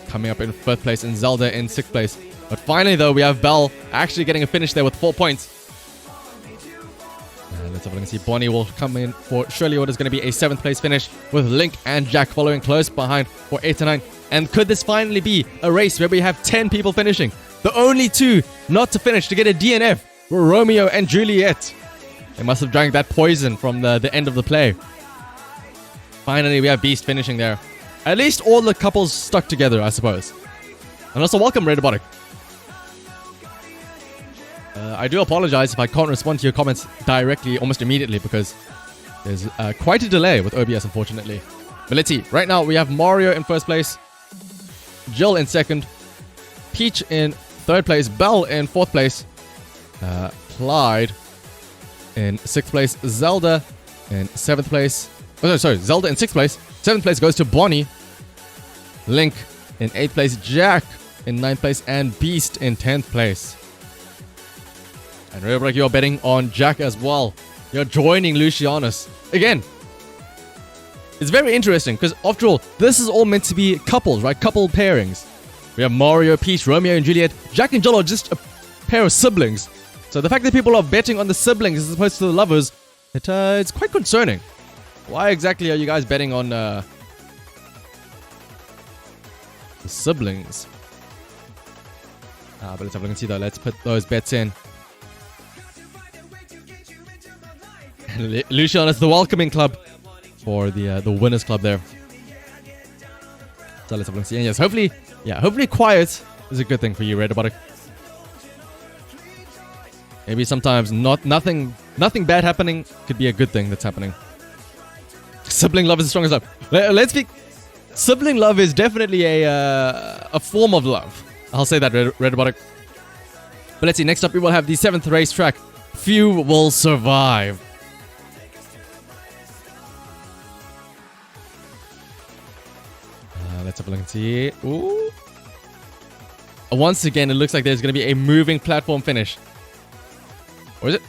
coming up in fifth place and Zelda in sixth place. But finally though, we have Belle actually getting a finish there with 4 points. And let's have a look and see. Bonnie will come in for surely what is going to be a 7th place finish, with Link and Jack following close behind for 8 to 9. And could this finally be a race where we have 10 people finishing? The only 2 not to finish to get a DNF were Romeo and Juliet. They must have drank that poison from the end of the play. Finally, we have Beast finishing there. At least all the couples stuck together, I suppose. And also welcome, Red Robotic. I do apologize if I can't respond to your comments directly almost immediately, because there's quite a delay with OBS, unfortunately. But let's see. Right now, we have Mario in first place, Jill in second, Peach in third place, Belle in fourth place, Clyde in 6th place, Zelda in 7th place. Oh, no, sorry, Zelda in 6th place. 7th place goes to Bonnie. Link in 8th place, Jack in 9th place, and Beast in 10th place. And Rebrock, you're betting on Jack as well. You're joining Lucianus. Again, it's very interesting because after all, this is all meant to be couples, right? Couple pairings. We have Mario, Peach, Romeo, and Juliet. Jack and Jill are just a pair of siblings. So the fact that people are betting on the siblings as opposed to the lovers, it's quite concerning. Why exactly are you guys betting on the siblings? But let's have a look and see though. Let's put those bets in. Lucian is the welcoming club for the winners club there. So let's have a look and see. And yes, hopefully quiet is a good thing for you, Red Robotic. Maybe sometimes nothing bad happening could be a good thing that's happening. Sibling love is the strongest love. Let's be... Sibling love is definitely a form of love. I'll say that, Red Robotic. But let's see. Next up, we will have the 7th racetrack. Few will survive. Let's have a look and see. Ooh. Once again, it looks like there's going to be a moving platform finish. Or is it?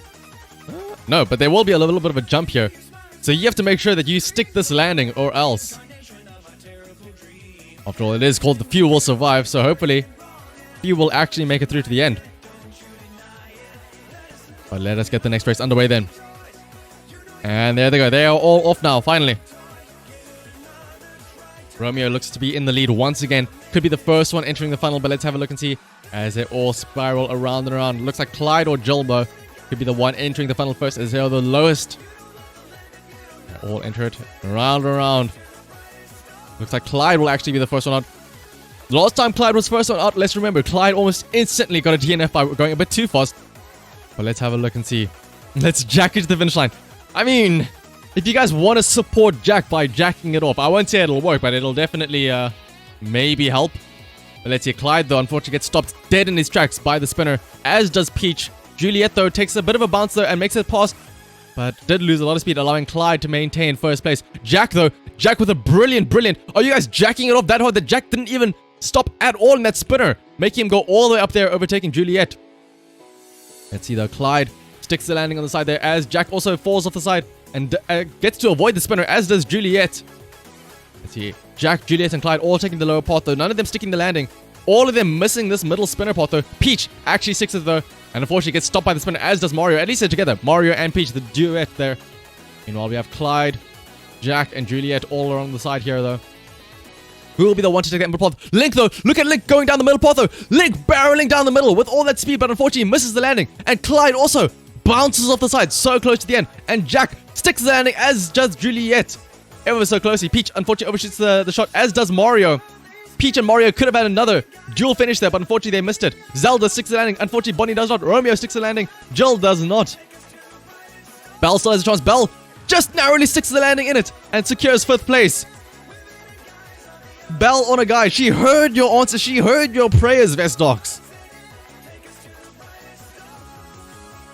No, but there will be a little bit of a jump here. So you have to make sure that you stick this landing or else. After all, it is called the few will survive. So hopefully, few will actually make it through to the end. But let us get the next race underway then. And there they go. They are all off now, finally. Romeo looks to be in the lead once again. Could be the first one entering the funnel, but let's have a look and see as they all spiral around and around. Looks like Clyde or Jill, though, could be the one entering the funnel first as they are the lowest. They all enter it around and around. Looks like Clyde will actually be the first one out. The last time Clyde was first one out, let's remember, Clyde almost instantly got a DNF by going a bit too fast. But let's have a look and see. Let's jack it to the finish line. I mean, if you guys want to support Jack by jacking it off, I won't say it'll work, but it'll definitely maybe help. But let's see, Clyde, though, unfortunately gets stopped dead in his tracks by the spinner, as does Peach. Juliet, though, takes a bit of a bounce, though, and makes it past, but did lose a lot of speed, allowing Clyde to maintain first place. Jack, though, Jack with a brilliant. Are you guys jacking it off that hard that Jack didn't even stop at all in that spinner, making him go all the way up there, overtaking Juliet? Let's see, though, Clyde sticks the landing on the side there, as Jack also falls off the side and gets to avoid the spinner, as does Juliet. Let's see, Jack, Juliet, and Clyde all taking the lower part, though. None of them sticking the landing. All of them missing this middle spinner part, though. Peach actually sticks it, though, and unfortunately gets stopped by the spinner, as does Mario. At least they're together. Mario and Peach, the duet there. Meanwhile, we have Clyde, Jack, and Juliet all around the side here, though. Who will be the one to take that middle path? Link, though. Look at Link going down the middle path, though. Link barreling down the middle with all that speed, but unfortunately misses the landing. And Clyde also bounces off the side so close to the end. And Jack sticks the landing, as does Juliet. Ever so closely. Peach unfortunately overshoots the shot, as does Mario. Peach and Mario could have had another dual finish there, but unfortunately they missed it. Zelda sticks the landing. Unfortunately, Bonnie does not. Romeo sticks the landing. Jill does not. Belle still has a chance. Belle just narrowly sticks the landing in it and secures 5th place. Belle on a guy. She heard your answer. She heard your prayers, Vestox.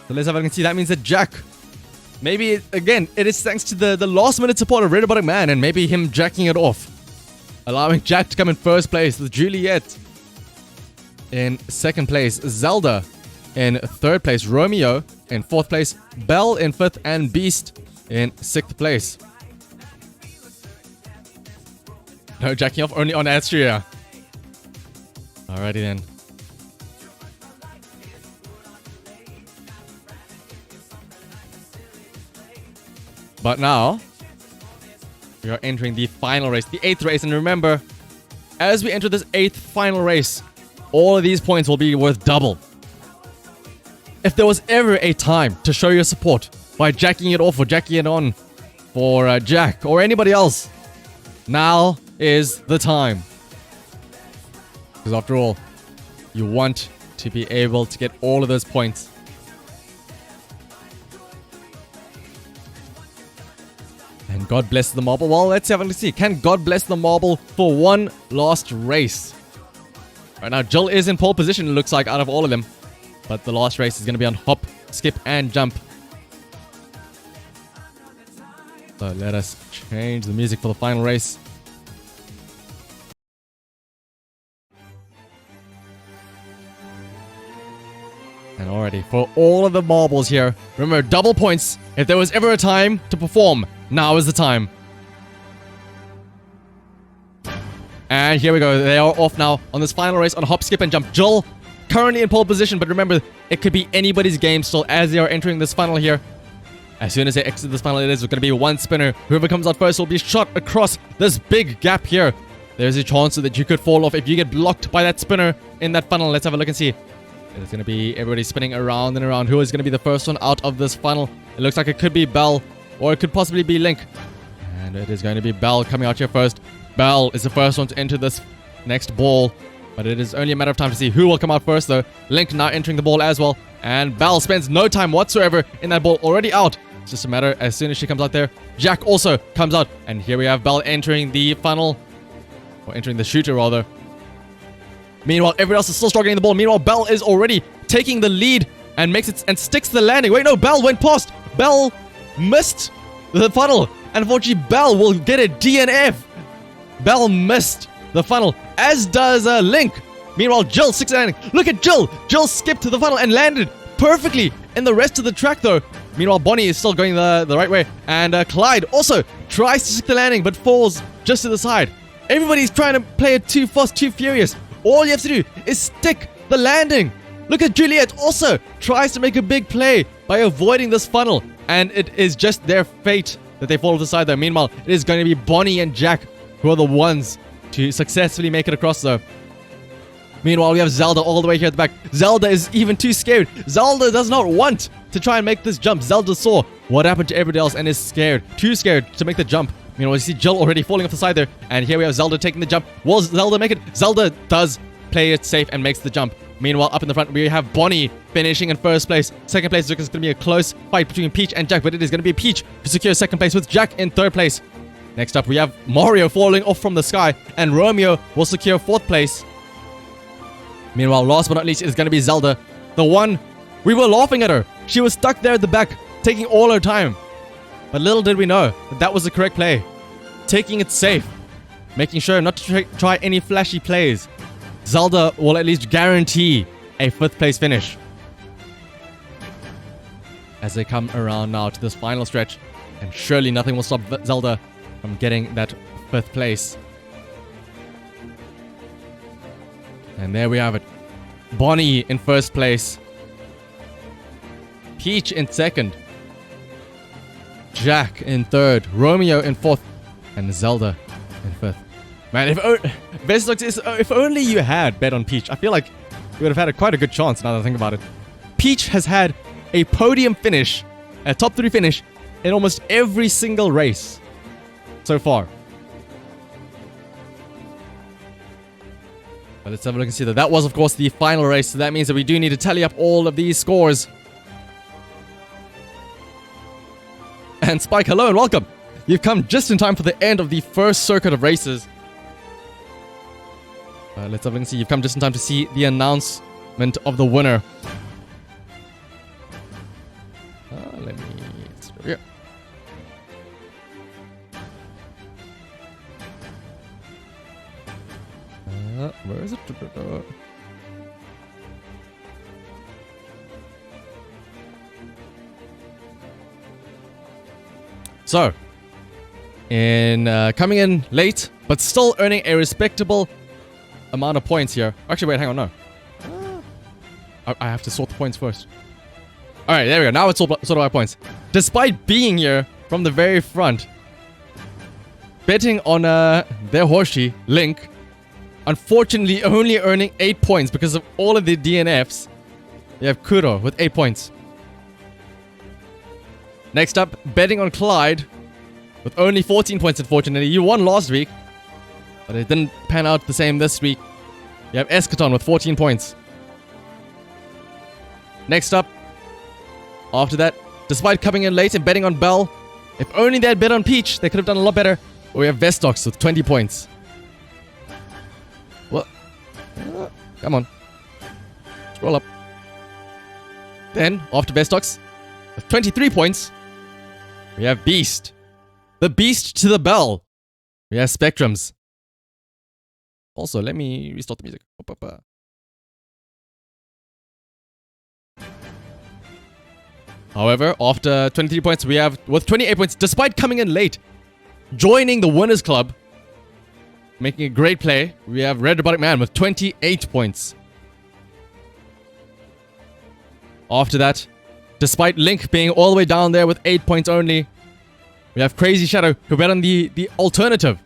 So let's have a look and see. That means that Jack, maybe, again, it is thanks to the last minute support of Red Robotic Man and maybe him jacking it off, allowing Jack to come in 1st place, with Juliet in 2nd place, Zelda in 3rd place, Romeo in 4th place, Belle in 5th, and Beast in 6th place. No jacking off, only on Astria. Alrighty then. But now, we are entering the final race, the 8th race. And remember, as we enter this 8th final race, all of these points will be worth double. If there was ever a time to show your support by jacking it off or jacking it on for Jack or anybody else, now is the time. Because after all, you want to be able to get all of those points. And God bless the marble. Well, let's have a see. Can God bless the marble for one last race? Right now, Jill is in pole position, it looks like, out of all of them. But the last race is going to be on hop, skip, and jump. So let us change the music for the final race. And already, for all of the marbles here, remember, double points. If there was ever a time to perform, now is the time. And here we go. They are off now on this final race on hop, skip, and jump. Jill currently in pole position, but remember, it could be anybody's game still as they are entering this final here. As soon as they exit this final, it is going to be one spinner. Whoever comes out first will be shot across this big gap here. There's a chance that you could fall off if you get blocked by that spinner in that funnel. Let's have a look and see. It's going to be everybody spinning around and around. Who is going to be the first one out of this funnel? It looks like it could be Belle, or it could possibly be Link. And it is going to be Belle coming out here first. Belle is the first one to enter this next ball, but it is only a matter of time to see who will come out first, though. Link now entering the ball as well, and Belle spends no time whatsoever in that ball, already out. It's just a matter as soon as she comes out there. Jack also comes out, and here we have Belle entering the funnel, or entering the shooter rather. Meanwhile, everyone else is still struggling in the ball. Meanwhile, Belle is already taking the lead and makes it and sticks the landing. Wait, no, Belle went past. Belle missed the funnel. Unfortunately, Belle will get a DNF. Belle missed the funnel, as does Link. Meanwhile, Jill sticks the landing. Look at Jill. Jill skipped the funnel and landed perfectly in the rest of the track, though. Meanwhile, Bonnie is still going the right way. And Clyde also tries to stick the landing, but falls just to the side. Everybody's trying to play it too fast, too furious. All you have to do is stick the landing. Look at Juliet also tries to make a big play by avoiding this funnel. And it is just their fate that they fall off the side there. Meanwhile, it is going to be Bonnie and Jack who are the ones to successfully make it across though. Meanwhile, we have Zelda all the way here at the back. Zelda is even too scared. Zelda does not want to try and make this jump. Zelda saw what happened to everybody else and is scared. Too scared to make the jump. Meanwhile, you see Jill already falling off the side there. And here we have Zelda taking the jump. Will Zelda make it? Zelda does play it safe and makes the jump. Meanwhile, up in the front, we have Bonnie finishing in first place. Second place looks like it's going to be a close fight between Peach and Jack, but it is going to be Peach who secures second place with Jack in third place. Next up, we have Mario falling off from the sky, and Romeo will secure fourth place. Meanwhile, last but not least, is going to be Zelda, the one we were laughing at her. She was stuck there at the back, taking all her time. But little did we know that that was the correct play. Taking it safe, making sure not to try any flashy plays. Zelda will at least guarantee a 5th place finish. As they come around now to this final stretch, and surely nothing will stop Zelda from getting that 5th place. And there we have it. Bonnie in first place. Peach in second. Jack in third. Romeo in fourth. And Zelda in fifth. Man, if only you had bet on Peach, I feel like you would have had quite a good chance now that I think about it. Peach has had a podium finish, a top 3 finish, in almost every single race so far. But let's have a look and see that. That was, of course, the final race, so that means that we do need to tally up all of these scores. And Spike, hello and welcome. You've come just in time for the end of the first circuit of races. Let's have a look and see. You've come just in time to see the announcement of the winner. Let me... Yeah. Where is it? So, coming in late, but still earning a respectable amount of points here. Actually, wait, hang on, no. I have to sort the points first. Alright, there we go. Now it's sorted by points. Despite being here from the very front, betting on their Hoshi, Link, unfortunately only earning 8 points because of all of the DNFs. We have Kuro with 8 points. Next up, betting on Clyde with only 14 points, unfortunately. You won last week, but it didn't pan out the same this week. You have Eschaton with 14 points. Next up, after that, despite coming in late and betting on Belle, if only they had bet on Peach, they could have done a lot better. We have Vestox with 20 points. What? Come on. Scroll up. Then, after Vestox, with 23 points, we have Beast. The Beast to the Bell. We have Spectrums. Also, let me restart the music. However, after 23 points, we have, with 28 points, despite coming in late, joining the Winners Club, making a great play, we have Red Robotic Man with 28 points. After that, despite Link being all the way down there with 8 points only, we have Crazy Shadow, who bet on the alternative,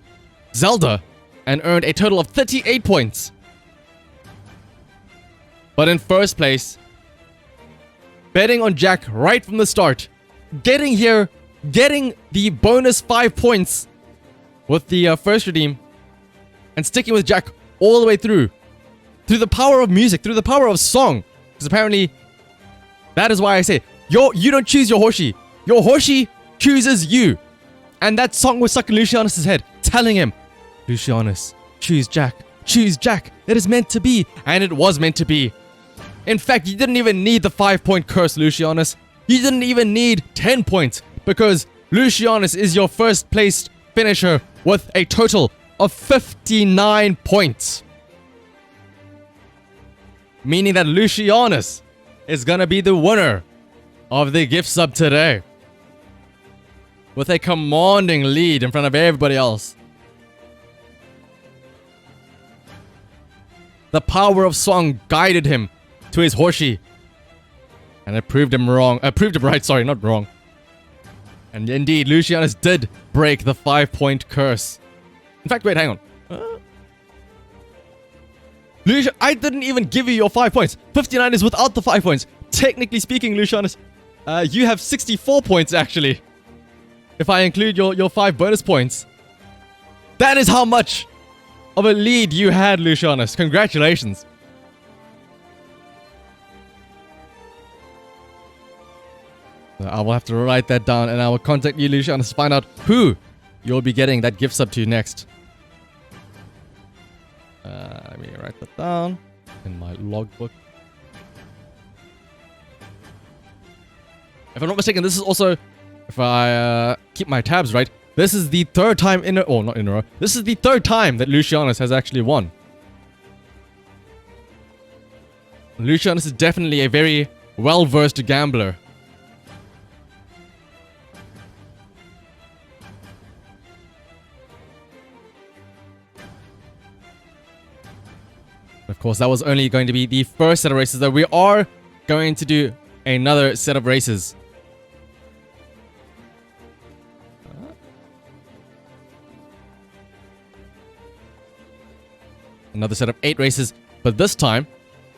Zelda, and earned a total of 38 points. But in first place, betting on Jack right from the start, getting here, getting the bonus 5 points with the first redeem, and sticking with Jack all the way through the power of music, through the power of song. Because apparently, that is why I say, you don't choose your Hoshi. Your Hoshi chooses you. And that song was stuck in Lucianus' head, telling him, Lucianus, choose Jack. Choose Jack. It is meant to be. And it was meant to be. In fact, you didn't even need the 5-point curse, Lucianus. You didn't even need 10 points. Because Lucianus is your first placed finisher with a total of 59 points. Meaning that Lucianus is gonna be the winner of the gift sub today, with a commanding lead in front of everybody else. The power of song guided him to his Hoshi, and it proved him wrong. Proved him right, sorry, not wrong. And indeed, Lucianus did break the 5-point curse. In fact, wait, hang on. Lucian, I didn't even give you your 5 points. 59 is without the 5 points. Technically speaking, Lucianus, you have 64 points actually. If I include your 5 bonus points. That is how much of a lead you had, Lucianus. Congratulations. I will have to write that down and I will contact you, Lucianus, to find out who you'll be getting that gift sub to next. Let me write that down in my logbook. If I'm not mistaken, this is also, if I keep my tabs right, this is the third time in a, oh, not in a row. This is the third time that Lucianus has actually won. Lucianus is definitely a very well-versed gambler. Of course, that was only going to be the first set of races, though we are going to do another set of races. Another set of 8 races, but this time,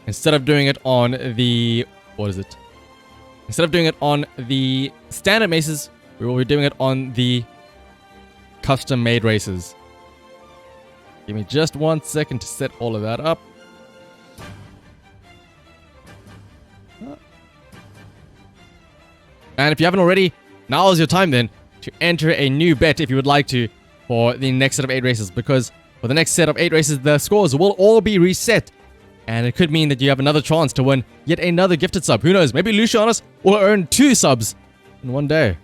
instead of doing it on the... what is it? Instead of doing it on the standard races, we will be doing it on the custom-made races. Give me just 1 second to set all of that up. And if you haven't already, now is your time then to enter a new bet if you would like to for the next set of 8 races, because for the next set of 8 races, the scores will all be reset. And it could mean that you have another chance to win yet another gifted sub. Who knows? Maybe Lucianus will earn 2 subs in one day.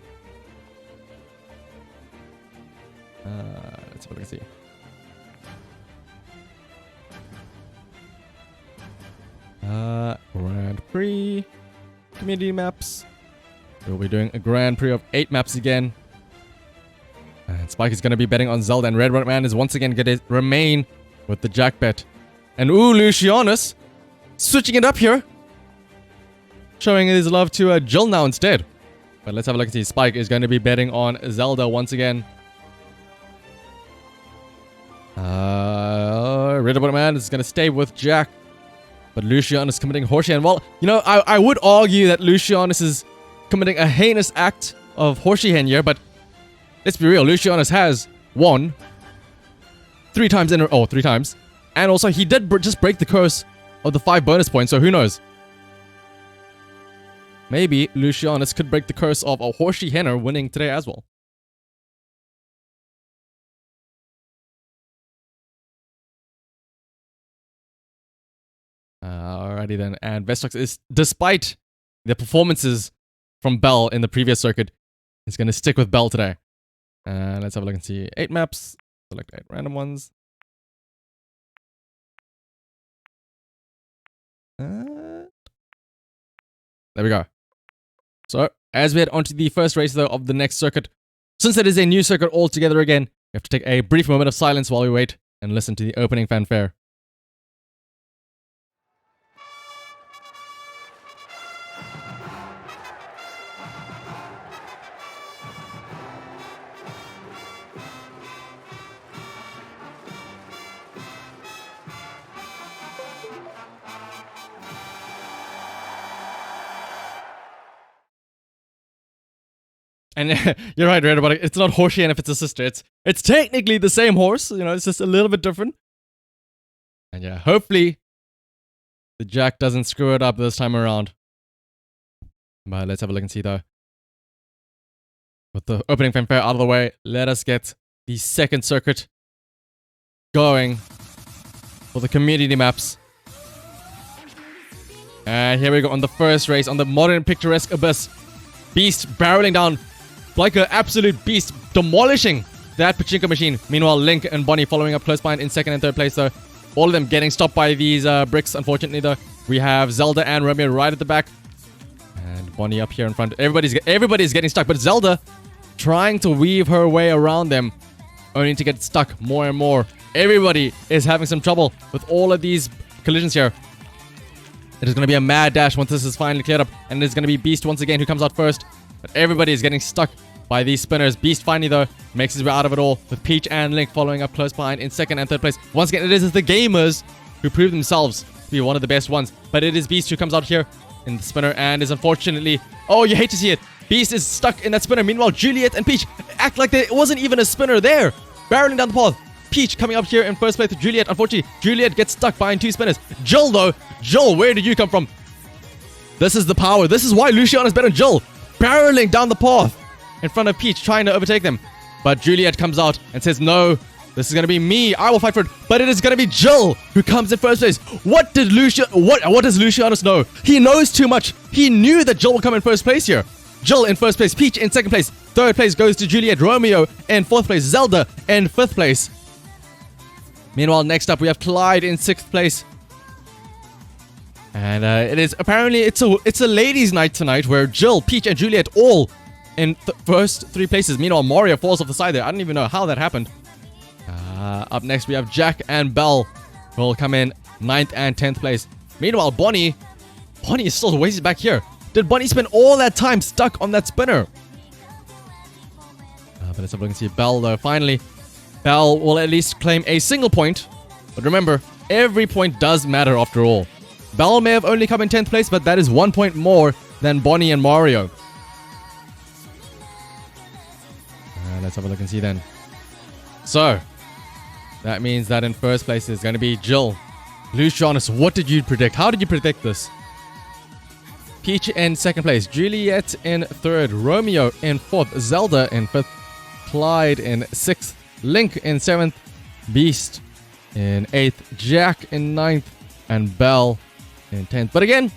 Let's have a look and see. Grand Prix. Community maps. We'll be doing a Grand Prix of 8 maps again. And Spike is going to be betting on Zelda, and Red Man is once again going to remain with the Jack bet. And ooh, Lucianus switching it up here. Showing his love to Jill now instead. But let's have a look and see. Spike is going to be betting on Zelda once again. Red Man is going to stay with Jack. But Lucianus is committing horseshit. Well, you know, I would argue that Lucianus is committing a heinous act of horseshit here, but let's be real, Lucianus has won 3 times in a row. 3 times. And also, he did just break the curse of the 5 bonus points, so who knows? Maybe Lucianus could break the curse of a horsey henner winning today as well. Alrighty then, and Vestox is, despite the performances from Bell in the previous circuit, is going to stick with Bell today. Let's have a look and see. 8 maps. Select 8 random ones. There we go. So, as we head onto the first race though of the next circuit, since it is a new circuit altogether again, we have to take a brief moment of silence while we wait and listen to the opening fanfare. And you're right, Red, but it's not horsey and if it's a sister. It's technically the same horse, you know, it's just a little bit different. And yeah, hopefully the Jack doesn't screw it up this time around. But let's have a look and see though. With the opening fanfare out of the way, let us get the second circuit going for the community maps. And here we go on the first race on the modern picturesque Abyss. Beast barreling down like an absolute beast, demolishing that pachinko machine. Meanwhile, Link and Bonnie following up close behind in second and third place though. All of them getting stopped by these bricks, unfortunately though. We have Zelda and Romeo right at the back. And Bonnie up here in front. Everybody's getting stuck, but Zelda trying to weave her way around them, only to get stuck more and more. Everybody is having some trouble with all of these collisions here. It is going to be a mad dash once this is finally cleared up. And it's going to be Beast once again who comes out first. But everybody is getting stuck by these spinners. Beast finally, though, makes his way out of it all, with Peach and Link following up close behind in second and third place. Once again, it is the gamers who prove themselves to be one of the best ones. But it is Beast who comes out here in the spinner and is unfortunately... Oh, you hate to see it. Beast is stuck in that spinner. Meanwhile, Juliet and Peach act like there wasn't even a spinner there. Barreling down the path. Peach coming up here in first place with Juliet. Unfortunately, Juliet gets stuck behind two spinners. Jill, though. Jill, where did you come from? This is the power. This is why Luciana's better than Jill. Barreling down the path in front of Peach, trying to overtake them. But Juliet comes out and says, no, this is going to be me. I will fight for it. But it is going to be Jill who comes in first place. What does Lucianus know? He knows too much. He knew that Jill will come in first place here. Jill in first place. Peach in second place. Third place goes to Juliet. Romeo in fourth place. Zelda in fifth place. Meanwhile, next up we have Clyde in sixth place. And it is apparently it's a ladies' night tonight where Jill, Peach, and Juliet all in first three places. Meanwhile, Mario falls off the side there. I don't even know how that happened. Up next we have Jack and Belle, who will come in 9th and 10th place. Meanwhile, Bonnie is still wasted back here. Did Bonnie spend all that time stuck on that spinner? But let's have a look and see Belle, though. Finally, Belle will at least claim a single point. But remember, every point does matter after all. Belle may have only come in 10th place, but that is 1 point more than Bonnie and Mario. Let's have a look and see then. So, that means that in first place is going to be Jill. Lucianus, what did you predict? How did you predict this? Peach in second place. Juliet in third. Romeo in fourth. Zelda in fifth. Clyde in sixth. Link in seventh. Beast in eighth. Jack in ninth. And Belle in 10th. But again,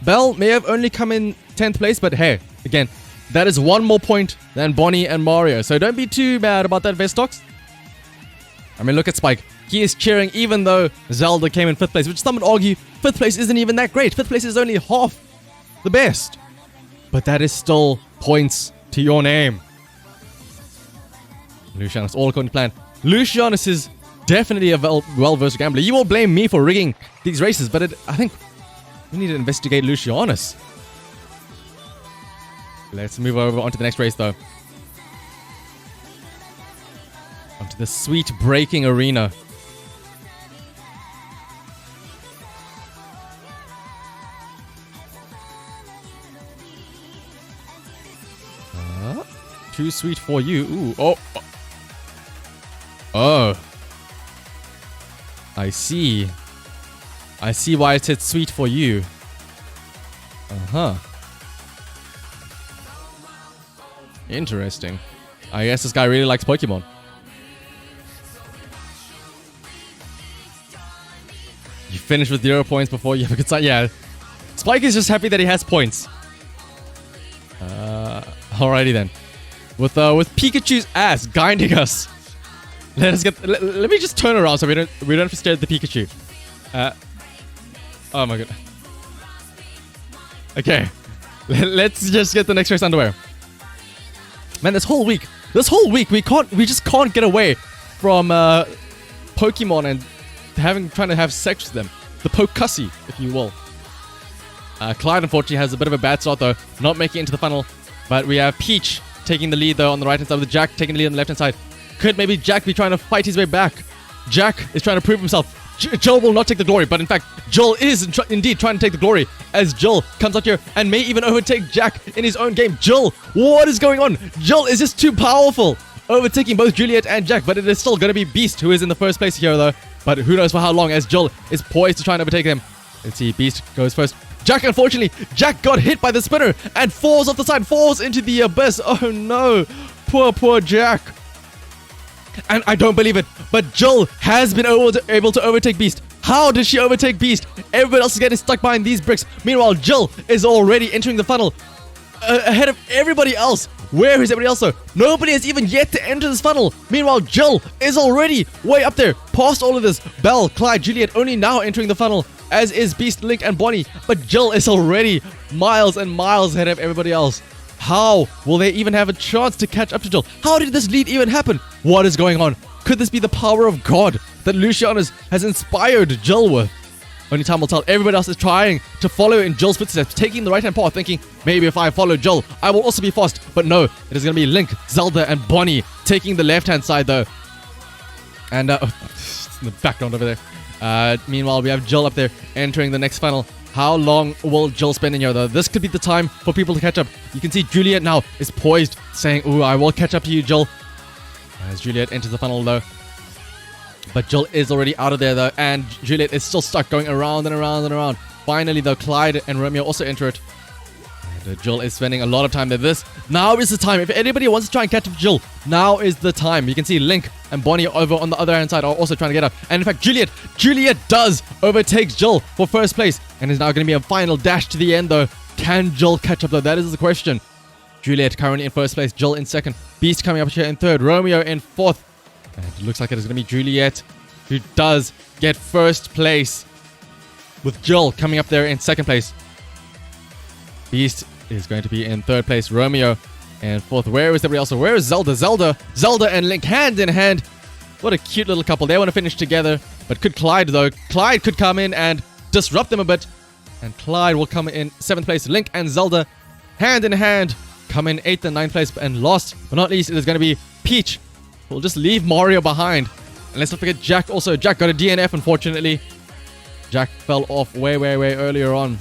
Belle may have only come in 10th place, but hey, again, that is 1 more point than Bonnie and Mario. So don't be too bad about that, Vestox. I mean, look at Spike. He is cheering even though Zelda came in 5th place, which some would argue 5th place isn't even that great. 5th place is only half the best. But that is still points to your name. Lucianus, all according to plan. Lucianus is definitely a well-versed gambler. You will blame me for rigging these races, but I think we need to investigate Lucianus. Let's move over onto the next race, though. Onto the sweet breaking arena. Too sweet for you. Ooh, oh. Oh. I see. I see why it said sweet for you. Uh-huh. Interesting. I guess this guy really likes Pokemon. You finish with 0 points before you have a good time. Yeah. Spike is just happy that he has points. Alrighty then. With Pikachu's ass guiding us. Let me just turn around so we don't have to stare at the Pikachu. Oh my god. Okay. Let's just get the next race underway. Man, this whole week we just can't get away from Pokemon and trying to have sex with them. The Pokecussy, if you will. Clyde unfortunately has a bit of a bad start though, not making it into the funnel. But we have Peach taking the lead though on the right hand side, with Jack taking the lead on the left hand side. Could maybe Jack be trying to fight his way back? Jack is trying to prove himself. Jill will not take the glory, but in fact, Jill is indeed trying to take the glory as Jill comes out here and may even overtake Jack in his own game. Jill, what is going on? Jill is just too powerful, overtaking both Juliet and Jack, but it is still going to be Beast who is in the first place here though. But who knows for how long, as Jill is poised to try and overtake him. Let's see, Beast goes first. Jack, unfortunately, Jack got hit by the spinner and falls off the side, falls into the abyss. Oh no, poor Jack. And I don't believe it, but Jill has been able to overtake Beast. How did she overtake Beast? Everybody else is getting stuck behind these bricks. Meanwhile, Jill is already entering the funnel ahead of everybody else. Where is everybody else though? Nobody has even yet to enter this funnel. Meanwhile, Jill is already way up there, past all of this. Belle, Clyde, Juliet only now entering the funnel, as is Beast, Link, and Bonnie. But Jill is already miles and miles ahead of everybody else. How will they even have a chance to catch up to Jill? How did this lead even happen? What is going on? Could this be the power of God that Lucianus has inspired Jill with? Only time will tell. Everybody else is trying to follow in Jill's footsteps, taking the right-hand path, thinking, maybe if I follow Jill, I will also be fast. But no, it is going to be Link, Zelda, and Bonnie taking the left-hand side, though. And, in the background over there. Meanwhile, we have Jill up there entering the next funnel. How long will Jill spend in here, though? This could be the time for people to catch up. You can see Juliet now is poised, saying, ooh, I will catch up to you, Jill. As Juliet enters the funnel, though. But Jill is already out of there, though. And Juliet is still stuck, going around and around and around. Finally, though, Clyde and Romeo also enter it. And Jill is spending a lot of time there. Now is the time. If anybody wants to try and catch up Jill, now is the time. You can see Link and Bonnie over on the other hand side are also trying to get up. And in fact, Juliet does overtake Jill for first place. And is now going to be a final dash to the end, though. Can Jill catch up, though? That is the question. Juliet currently in first place. Jill in second. Beast coming up here in third. Romeo in fourth. And it looks like it is going to be Juliet who does get first place, with Jill coming up there in second place. Beast is going to be in third place. Romeo in fourth. Where is everybody else? Where is Zelda? Zelda and Link hand in hand. What a cute little couple. They want to finish together. But could Clyde, though? Clyde could come in and disrupt them a bit. And Clyde will come in seventh place. Link and Zelda hand in hand come in 8th and 9th place. And last but not least, it is going to be Peach. We'll just leave Mario behind. And let's not forget Jack also. Jack got a DNF, unfortunately. Jack fell off way earlier on.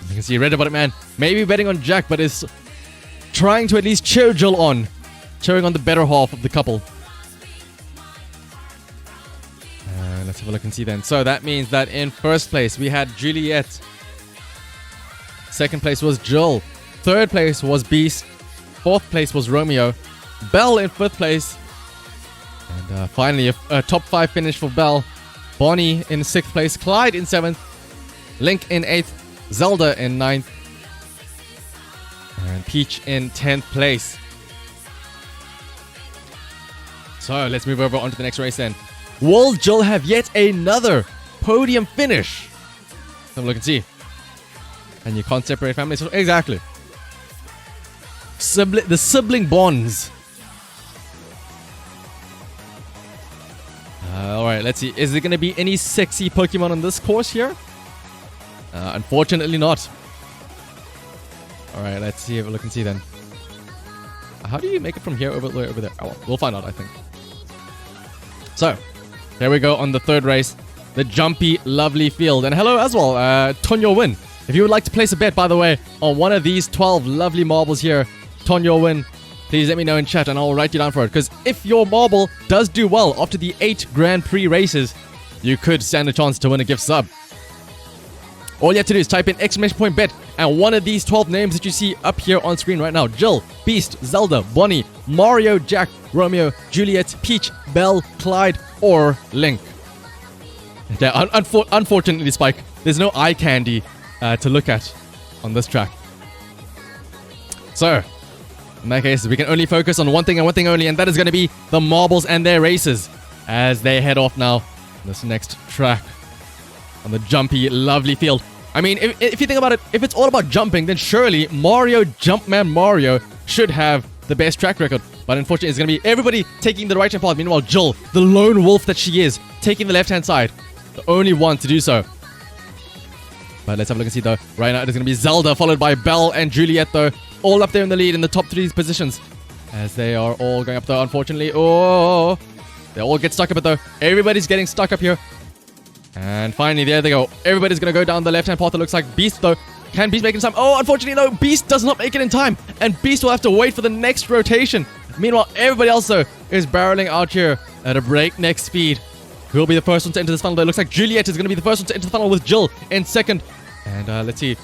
You can see Red About It Man maybe betting on Jack, but is trying to at least cheer Jill on. Cheering on the better half of the couple. Let's have a look and see then. So that means that in first place we had Juliet. Second place was Jill. Third place was Beast. Fourth place was Romeo. Belle in fifth place. And finally, a top 5 finish for Belle. Bonnie in 6th place. Clyde in 7th. Link in 8th. Zelda in 9th. And Peach in 10th place. So let's move over onto the next race then. Will Jill have yet another podium finish? Have a look and see. And you can't separate families. Exactly. The sibling bonds. Alright, let's see. Is there going to be any sexy Pokemon on this course here? Unfortunately not. Alright, let's see. Have a look and see then. How do you make it from here over there? Oh, well, we'll find out, I think. So, there we go on the third race. The jumpy, lovely field. And hello as well, Tonyo Win. If you would like to place a bet, by the way, on one of these 12 lovely marbles here, Tonyo Win, please let me know in chat and I'll write you down for it. Because if your marble does do well after the 8 Grand Prix races, you could stand a chance to win a gift sub. All you have to do is type in !bet and one of these 12 names that you see up here on screen right now. Jill, Beast, Zelda, Bonnie, Mario, Jack, Romeo, Juliet, Peach, Belle, Clyde, or Link. Yeah, unfortunately, Spike, there's no eye candy to look at on this track. So, in that case, we can only focus on one thing and one thing only, and that is going to be the marbles and their races as they head off now on this next track on the jumpy, lovely field. I mean, if you think about it, if it's all about jumping, then surely Mario, Jumpman Mario, should have the best track record. But unfortunately, it's going to be everybody taking the right-hand path. Meanwhile, Jill, the lone wolf that she is, taking the left-hand side. The only one to do so. But let's have a look and see, though. Right now, it is going to be Zelda, followed by Belle and Juliet, though. All up there in the lead in the top 3 positions. As they are all going up, though, unfortunately. Oh, they all get stuck up, though. Everybody's getting stuck up here. And finally, there they go. Everybody's going to go down the left-hand path. It looks like Beast, though. Can Beast make it in time? Oh, unfortunately, no. Beast does not make it in time. And Beast will have to wait for the next rotation. Meanwhile, everybody else, though, is barreling out here at a breakneck speed. Who will be the first one to enter this funnel? Though? It looks like Juliet is going to be the first one to enter the funnel with Jill in second. And let's see.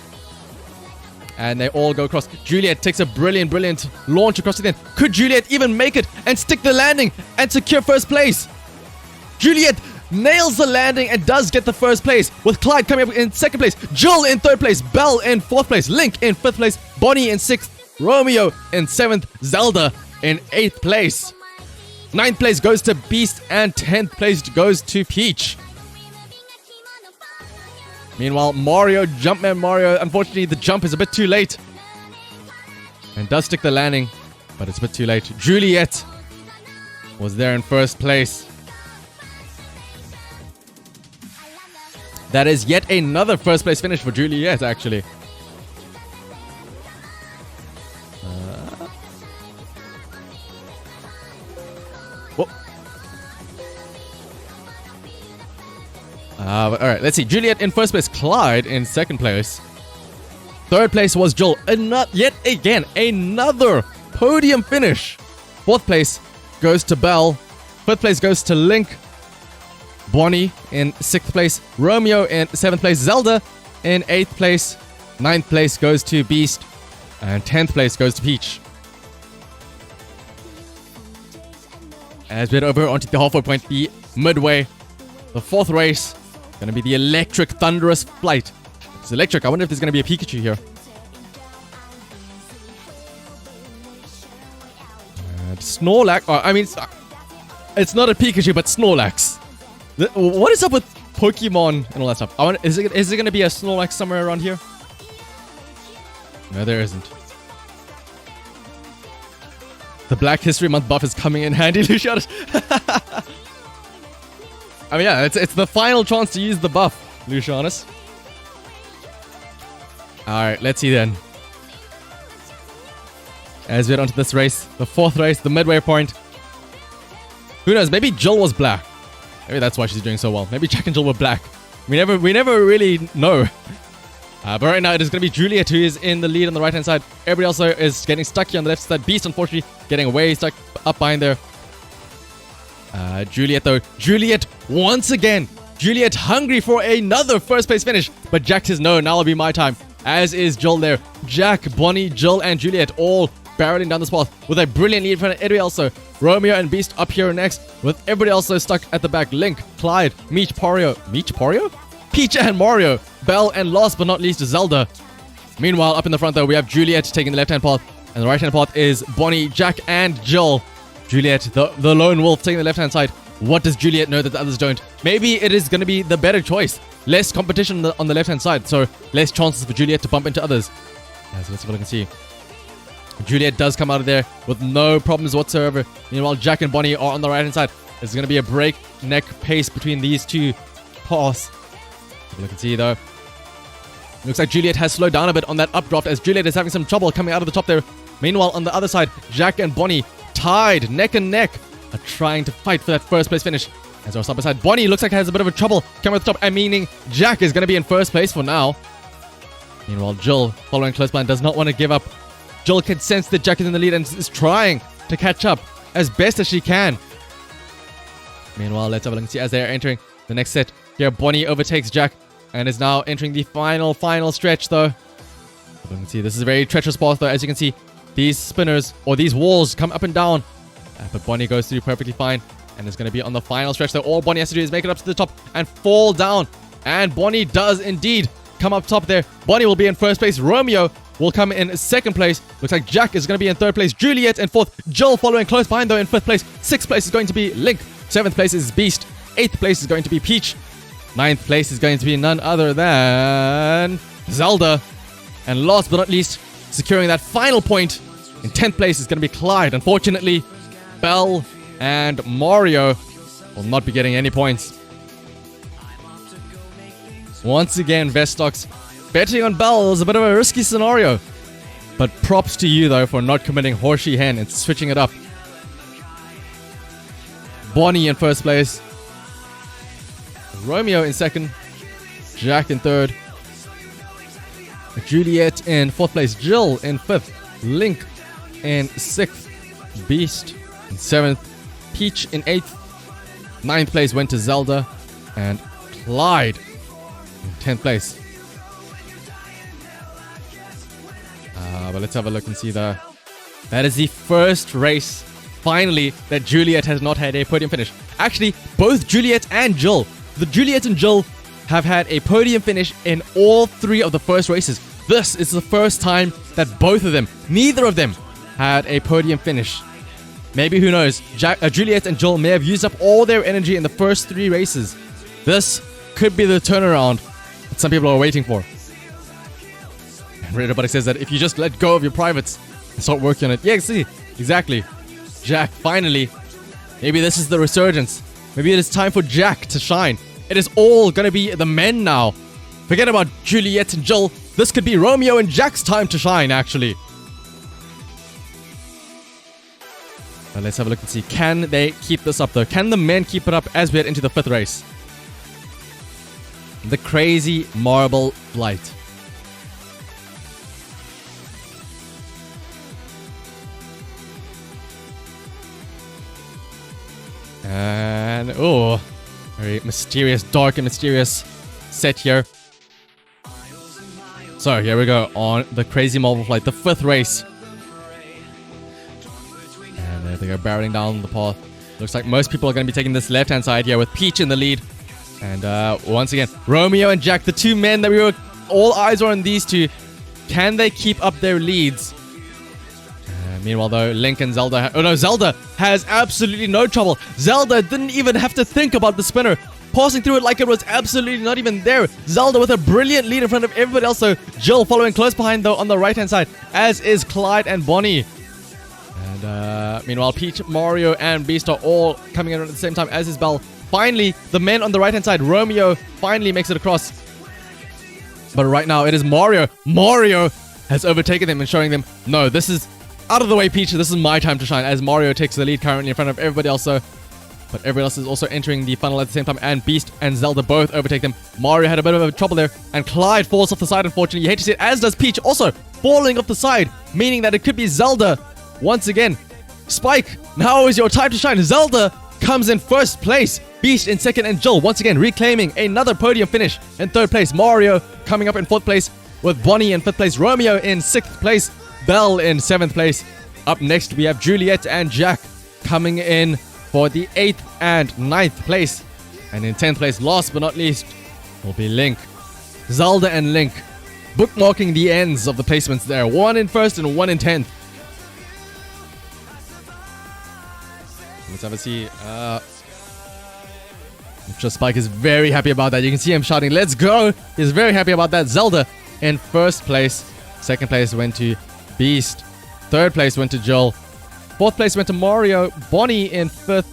And they all go across. Juliet takes a brilliant launch across the end. Could Juliet even make it and stick the landing and secure first place? Juliet nails the landing and does get the first place, with Clyde coming up in second place, Jill in third place, Belle in fourth place, Link in fifth place, Bonnie in sixth, Romeo in seventh, Zelda in 8th place. 9th place goes to Beast and 10th place goes to Peach. Meanwhile, Mario, Jumpman Mario, unfortunately the jump is a bit too late. And does stick the landing, but it's a bit too late. Juliet was there in first place. That is yet another first place finish for Juliet, actually. Whoa. Alright, let's see. Juliet in first place, Clyde in second place. Third place was Joel. Yet again, another podium finish. Fourth place goes to Belle. Fifth place goes to Link. Bonnie in sixth place. Romeo in seventh place. Zelda in eighth place. Ninth place goes to Beast. And 10th place goes to Peach. As we head over onto the halfway point, the midway, the fourth race, gonna be the electric thunderous flight. It's electric. I wonder if there's gonna be a Pikachu here. And Snorlax. Oh, I mean, it's not a Pikachu, but Snorlax. What is up with Pokemon and all that stuff? Is it gonna be a Snorlax somewhere around here? No, there isn't. The Black History Month buff is coming in handy, Lucianus. I mean, yeah, it's the final chance to use the buff, Lucianus. Alright, let's see then. As we head onto this race, the fourth race, the midway point. Who knows, maybe Jill was black. Maybe that's why she's doing so well. Maybe Jack and Jill were black. We never really know. But right now it is going to be Juliet who is in the lead on the right hand side. Everybody else is getting stuck here on the left side. Beast, unfortunately, getting way stuck up behind there. Juliet though. Juliet once again. Juliet hungry for another first place finish. But Jack says no, now will be my time. As is Jill there. Jack, Bonnie, Jill and Juliet all barreling down this path with a brilliant lead from everybody else. So Romeo and Beast up here next with everybody else stuck at the back. Link, Clyde, Peach and Mario, Belle, and last but not least Zelda. Meanwhile, up in the front though, we have Juliet taking the left-hand path, and the right-hand path is Bonnie, Jack, and Jill. Juliet, the lone wolf, taking the left-hand side. What does Juliet know that the others don't? Maybe it is going to be the better choice. Less competition on the left-hand side, so less chances for Juliet to bump into others. So let's have a look and see. Juliet does come out of there with no problems whatsoever. Meanwhile, Jack and Bonnie are on the right-hand side. There's going to be a breakneck pace between these two paths. Look and see though. Looks like Juliet has slowed down a bit on that updraft as Juliet is having some trouble coming out of the top there. Meanwhile, on the other side, Jack and Bonnie tied neck and neck are trying to fight for that first place finish. As our side by side, Bonnie looks like has a bit of a trouble coming at the top, and meaning Jack is going to be in first place for now. Meanwhile, Jill, following close behind, does not want to give up. Jill can sense that Jack is in the lead and is trying to catch up as best as she can. Meanwhile, let's have a look and see as they are entering the next set. Here, Bonnie overtakes Jack and is now entering the final stretch though. You can see this is a very treacherous path though. As you can see, these spinners or these walls come up and down. But Bonnie goes through perfectly fine and is going to be on the final stretch though. All Bonnie has to do is make it up to the top and fall down. And Bonnie does indeed come up top there. Bonnie will be in first place. Romeo will come in second place. Looks like Jack is going to be in third place. Juliet in fourth. Jill following close behind though in fifth place. Sixth place is going to be Link. Seventh place is Beast. Eighth place is going to be Peach. Ninth place is going to be none other than Zelda. And last but not least, securing that final point in 10th place is going to be Clyde. Unfortunately, Belle and Mario will not be getting any points. Once again, Vestox betting on Belle was a bit of a risky scenario. But props to you though for not committing horsey hen and switching it up. Bonnie in first place. Romeo in second, Jack in third, Juliet in fourth place, Jill in fifth, Link in sixth, Beast in seventh, Peach in eighth, ninth place went to Zelda, and Clyde in 10th place. But let's have a look and see that is the first race, finally, that Juliet has not had a podium finish. Actually, both Juliet and Jill. The Juliet and Jill have had a podium finish in all three of the first races. This is the first time that both of them, neither of them, had a podium finish. Maybe, who knows, Juliet and Jill may have used up all their energy in the first three races. This could be the turnaround that some people are waiting for. And Robotic says that if you just let go of your privates and start working on it. Yeah, see, exactly. Jack, finally. Maybe this is the resurgence. Maybe it is time for Jack to shine. It is all gonna be the men now. Forget about Juliet and Jill. This could be Romeo and Jack's time to shine, actually. Well, let's have a look and see. Can they keep this up, though? Can the men keep it up as we head into the 5th race? The crazy marble flight. And, oh, very mysterious, dark and mysterious set here. So, here we go on the crazy marble flight, the 5th race. And there they go, barreling down the path. Looks like most people are going to be taking this left-hand side here with Peach in the lead. And once again, Romeo and Jack, the two men that we were, all eyes are on these two. Can they keep up their leads? Meanwhile, though, Link and Zelda... Oh, no, Zelda has absolutely no trouble. Zelda didn't even have to think about the spinner. Passing through it like it was absolutely not even there. Zelda with a brilliant lead in front of everybody else, though. Jill following close behind, though, on the right-hand side, as is Clyde and Bonnie. And meanwhile, Peach, Mario, and Beast are all coming in at the same time, as is Belle. Finally, the men on the right-hand side, Romeo, finally makes it across. But right now, it is Mario. Mario has overtaken them and showing them, no, this is... out of the way, Peach. This is my time to shine, as Mario takes the lead currently in front of everybody else. So, but everybody else is also entering the funnel at the same time, and Beast and Zelda both overtake them. Mario had a bit of a trouble there, and Clyde falls off the side, unfortunately. You hate to see it, as does Peach, also falling off the side, meaning that it could be Zelda once again. Spike, now is your time to shine. Zelda comes in 1st place, Beast in 2nd, and Jill once again reclaiming another podium finish in 3rd place. Mario coming up in 4th place, with Bonnie in 5th place, Romeo in 6th place, Belle in 7th place. Up next, we have Juliet and Jack coming in for the 8th and 9th place. And in 10th place, last but not least, will be Link. Zelda and Link bookmarking the ends of the placements there. 1 in 1st and 1 in 10th. Let's have a see. I'm sure Spike is very happy about that. You can see him shouting, "Let's go!" He's very happy about that. Zelda in 1st place. 2nd place went to Beast. 3rd place went to Jill. 4th place went to Mario. Bonnie in 5th.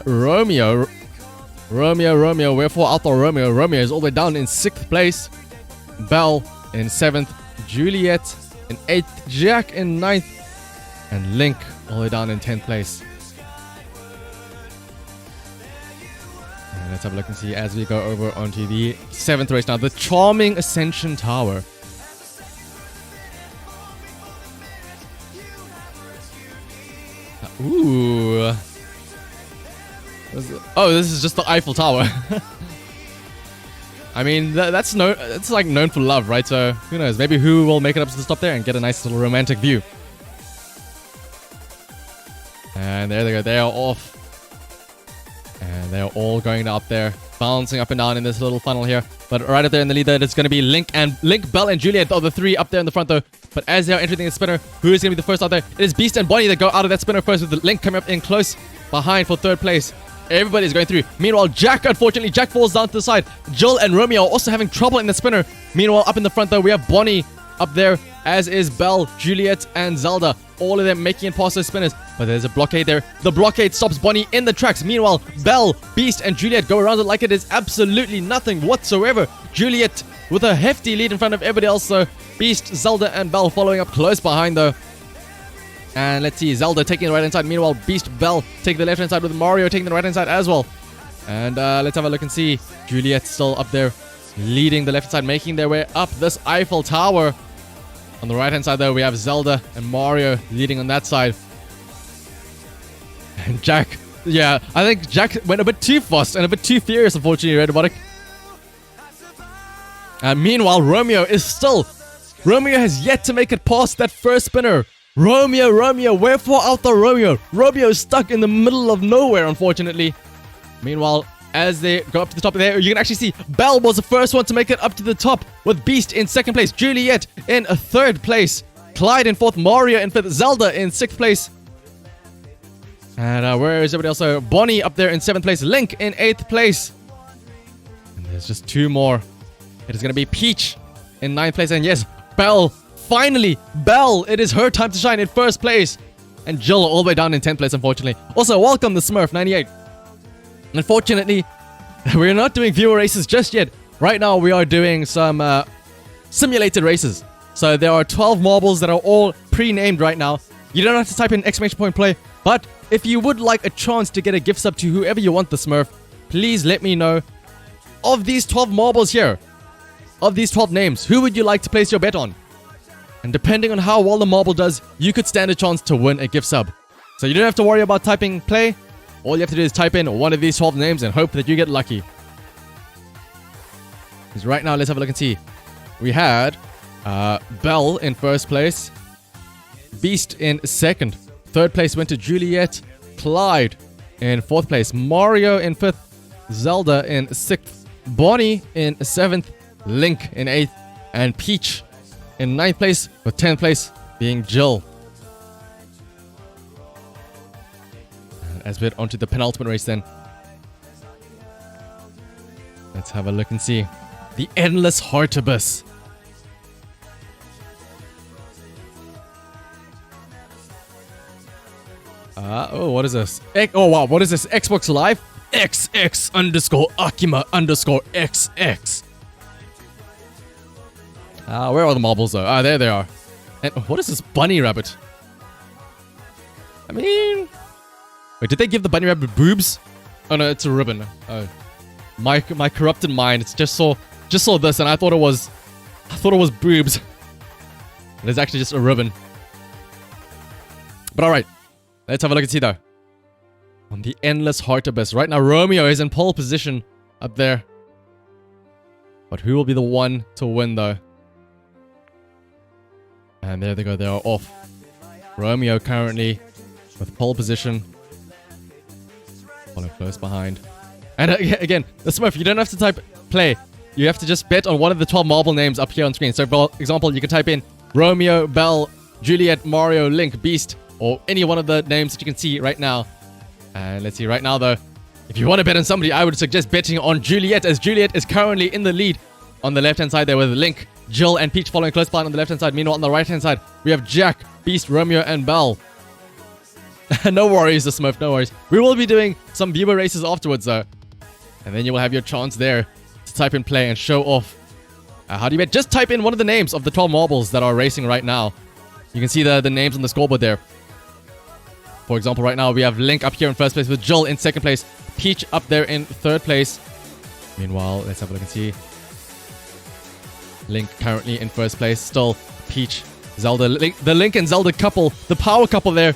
Romeo. Wherefore Alpha Romeo. Romeo is all the way down in 6th place. Belle in 7th. Juliet in 8th. Jack in 9th. And Link all the way down in 10th place. And let's have a look and see as we go over onto the 7th race now. The charming Ascension Tower. Ooh. Oh, this is just the Eiffel Tower. I mean, that's like known for love, right? So who knows? Maybe who will make it up to the top there and get a nice little romantic view. And there they go. They are off. And they're all going up there, bouncing up and down in this little funnel here. But right up there in the lead, it's going to be Link, Belle, and Juliet are the 3 up there in the front, though. But as they are entering the spinner, who is going to be the first out there? It is Beast and Bonnie that go out of that spinner first, with the Link coming up in close behind for 3rd place. Everybody's going through. Meanwhile, Jack, unfortunately, Jack falls down to the side. Jill and Romeo are also having trouble in the spinner. Meanwhile, up in the front, though, we have Bonnie up there, as is Belle, Juliet, and Zelda. All of them making it past those spinners. But there's a blockade there. The blockade stops Bonnie in the tracks. Meanwhile, Belle, Beast, and Juliet go around it like it is absolutely nothing whatsoever. Juliet with a hefty lead in front of everybody else, though. Beast, Zelda, and Belle following up close behind, though. And let's see, Zelda taking the right-hand side. Meanwhile, Beast, Belle taking the left-hand side, with Mario taking the right-hand side as well. And let's have a look and see. Juliet still up there, leading the left side, making their way up this Eiffel Tower. On the right-hand side, though, we have Zelda and Mario leading on that side. And Jack, yeah, I think Jack went a bit too fast and a bit too furious, unfortunately, Red Robotic. And meanwhile, Romeo has yet to make it past that first spinner. Romeo, wherefore out the Romeo? Romeo is stuck in the middle of nowhere, unfortunately. Meanwhile, as they go up to the top there, you can actually see Belle was the first one to make it up to the top, with Beast in 2nd place, Juliet in 3rd place, Clyde in 4th, Mario in 5th, Zelda in 6th place. And where is everybody else? So Bonnie up there in 7th place, Link in 8th place. And there's just 2 more. It is going to be Peach in 9th place. And yes, Belle, finally, Belle, it is her time to shine in 1st place. And Jill all the way down in 10th place, unfortunately. Also, welcome the Smurf 98. Unfortunately, We're not doing viewer races just yet. Right now, we are doing some simulated races. So there are 12 marbles that are all pre-named right now. You don't have to type in exclamation point play. But if you would like a chance to get a gift sub to whoever you want the Smurf, please let me know. Of these 12 marbles here, of these 12 names, who would you like to place your bet on? And depending on how well the marble does, you could stand a chance to win a gift sub. So you don't have to worry about typing play. All you have to do is type in one of these 12 names and hope that you get lucky. Because right now, let's have a look and see. We had Belle in first place. Beast in second. Third place went to Juliet. Clyde in fourth place. Mario in fifth. Zelda in sixth. Bonnie in seventh. Link in eighth. And Peach in ninth place, with 10th place being Jill. And as we head onto the penultimate race then, let's have a look and see. The Endless Heartibus. Oh, what is this? Oh, wow, what is this? Xbox Live? XX_Akima_XX. Where are the marbles though? There they are. And what is this bunny rabbit? I mean... Wait, did they give the bunny rabbit boobs? Oh no, it's a ribbon. Oh. My corrupted mind just saw this and I thought it was boobs. It is actually just a ribbon. But alright. Let's have a look and see though. On the Endless Heartibus. Right now Romeo is in pole position up there. But who will be the one to win though? And there they go, they are off. Romeo currently with pole position. Follow close behind. And again, the Smurf, you don't have to type play. You have to just bet on one of the 12 marble names up here on screen. So for example, you can type in Romeo, Belle, Juliet, Mario, Link, Beast, or any one of the names that you can see right now. And let's see, right now though, if you want to bet on somebody, I would suggest betting on Juliet, as Juliet is currently in the lead on the left-hand side there with Link, Jill, and Peach following close behind on the left-hand side. Meanwhile, on the right-hand side, we have Jack, Beast, Romeo, and Belle. No worries, the Smurf, no worries. We will be doing some viewer races afterwards, though. And then you will have your chance there to type in play and show off. How do you bet? Just type in one of the names of the 12 marbles that are racing right now. You can see the names on the scoreboard there. For example, right now, we have Link up here in first place with Jill in second place. Peach up there in third place. Meanwhile, let's have a look and see. Link currently in first place. Still Peach, Zelda, Link, the Link and Zelda couple, the power couple there.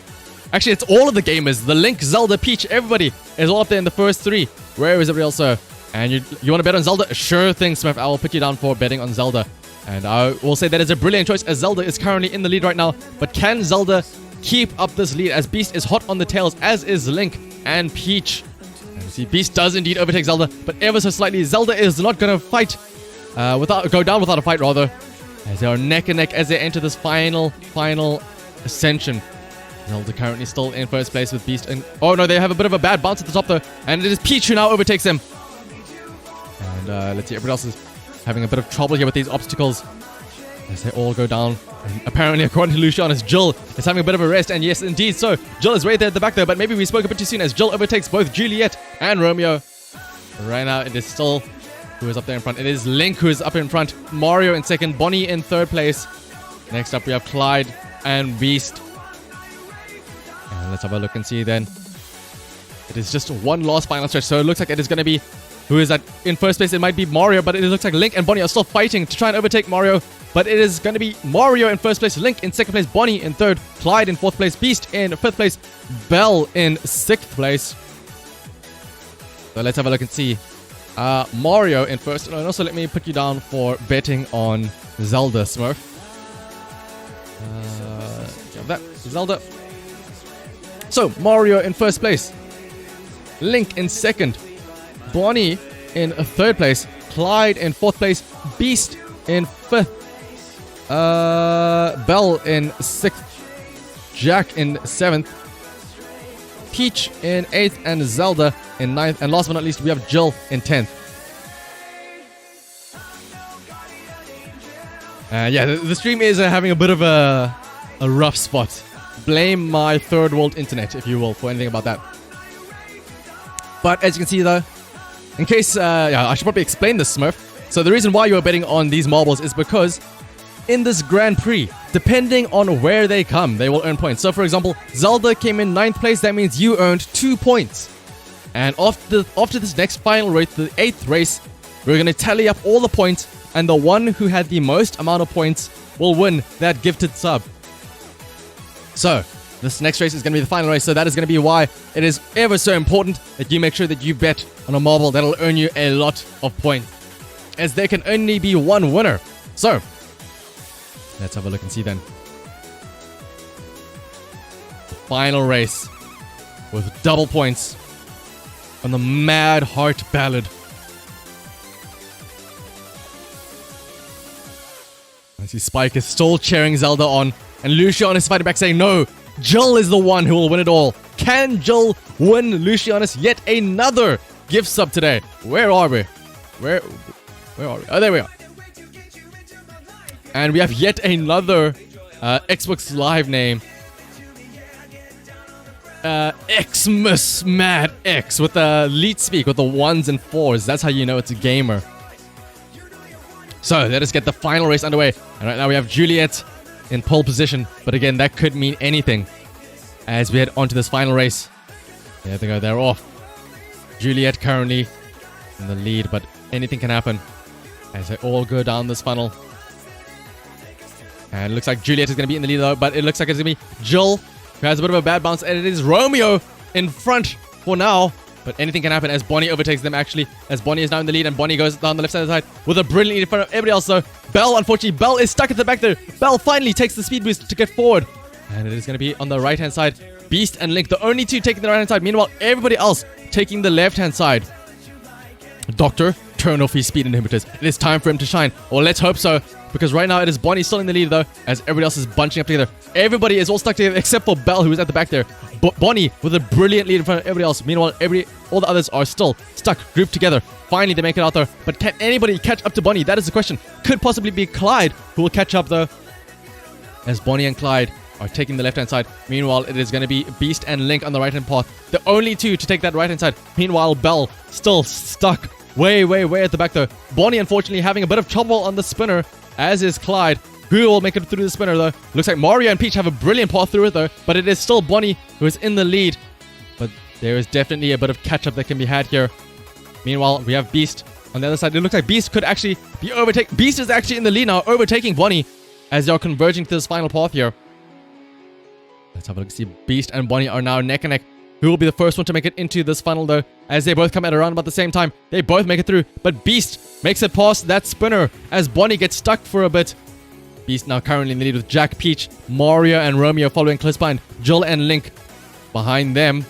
Actually, it's all of the gamers. The Link, Zelda, Peach, everybody is all up there in the first three. Where is everybody else, sir? And you want to bet on Zelda? Sure thing, Smurf. I will put you down for betting on Zelda. And I will say that is a brilliant choice, as Zelda is currently in the lead right now. But can Zelda keep up this lead, as Beast is hot on the tails, as is Link and Peach? And you see, Beast does indeed overtake Zelda, but ever so slightly. Zelda is not going to fight go down without a fight, rather, as they are neck and neck as they enter this final ascension. Zelda currently still in first place with Beast, and oh no, they have a bit of a bad bounce at the top though, and it is Peach who now overtakes them. And let's see, everybody else is having a bit of trouble here with these obstacles as they all go down. And apparently, according to Lucianus, Jill is having a bit of a rest, and yes, indeed so. Jill is right there at the back there, but maybe we spoke a bit too soon, as Jill overtakes both Juliet and Romeo. Right now, it is still who is up there in front. It is Link who is up in front. Mario in second. Bonnie in third place. Next up, we have Clyde and Beast. And let's have a look and see then. It is just one last final stretch. So it looks like it is going to be... Who is that in first place? It might be Mario, but it looks like Link and Bonnie are still fighting to try and overtake Mario. But it is going to be Mario in first place, Link in second place, Bonnie in third, Clyde in fourth place, Beast in fifth place, Belle in sixth place. So let's have a look and see. Mario in first. And also let me put you down for betting on Zelda, Smurf. Have that. Zelda. So, Mario in first place. Link in second. Bonnie in third place. Clyde in fourth place. Beast in fifth. Belle in sixth. Jack in seventh. Peach in 8th, and Zelda in 9th. And last but not least, we have Jill in 10th. Yeah, the stream is having a bit of a rough spot. Blame my third world internet, if you will, for anything about that. But as you can see, though, In case, yeah, I should probably explain this, Smurf. So the reason why you are betting on these marbles is because in this Grand Prix, depending on where they come, they will earn points. So for example, Zelda came in 9th place, that means you earned 2 points. And after this next final race, the 8th race, we're going to tally up all the points, and the one who had the most amount of points will win that gifted sub. So, this next race is going to be the final race, so that is going to be why it is ever so important that you make sure that you bet on a marble that'll earn you a lot of points, as there can only be one winner. So, let's have a look and see then. The final race with double points on the Mad Heart Ballad. I see Spike is still cheering Zelda on, and Lucianus is fighting back saying, no, Jill is the one who will win it all. Can Jill win Lucianus yet another gift sub today? Where are we? Where are we? Oh, there we are. And we have yet another Xbox Live name. Xmas Mad X with the lead speak with the 1s and 4s. That's how you know it's a gamer. So let us get the final race underway. And right now we have Juliet in pole position. But again, that could mean anything as we head on to this final race. There they go. They're off. Juliet currently in the lead, but anything can happen as they all go down this funnel. And it looks like Juliet is going to be in the lead though, but it looks like it's going to be Jill who has a bit of a bad bounce, and it is Romeo in front for now. But anything can happen as Bonnie overtakes them actually, as Bonnie is now in the lead, and Bonnie goes down the left side of the side with a brilliant lead in front of everybody else though. Belle, unfortunately, Belle is stuck at the back there. Belle finally takes the speed boost to get forward. And it is going to be on the right hand side. Beast and Link, the only two taking the right hand side. Meanwhile, everybody else taking the left hand side. Doctor, turn off his speed inhibitors. It is time for him to shine. Or let's hope so. Because right now it is Bonnie still in the lead though, as everybody else is bunching up together. Everybody is all stuck together except for Belle, who is at the back there. Bonnie with a brilliant lead in front of everybody else. Meanwhile, all the others are still stuck, grouped together. Finally, they make it out there. But can anybody catch up to Bonnie? That is the question. Could possibly be Clyde, who will catch up though, as Bonnie and Clyde are taking the left-hand side. Meanwhile, it is going to be Beast and Link on the right-hand path. The only two to take that right-hand side. Meanwhile, Belle still stuck way at the back though. Bonnie, unfortunately, having a bit of trouble on the spinner, as is Clyde, who will make it through the spinner though. Looks like Mario and Peach have a brilliant path through it though, but it is still Bonnie who is in the lead. But there is definitely a bit of catch-up that can be had here. Meanwhile, we have Beast on the other side. It looks like Beast could actually be overtaken. Beast is actually in the lead now, overtaking Bonnie as they are converging to this final path here. Let's have a look. See, Beast and Bonnie are now neck and neck. Who will be the first one to make it into this funnel though, as they both come at around about the same time. They both make it through, but Beast makes it past that spinner as Bonnie gets stuck for a bit. Beast now currently in the lead with Jack, Peach, Mario and Romeo following close behind. Jill and Link behind them.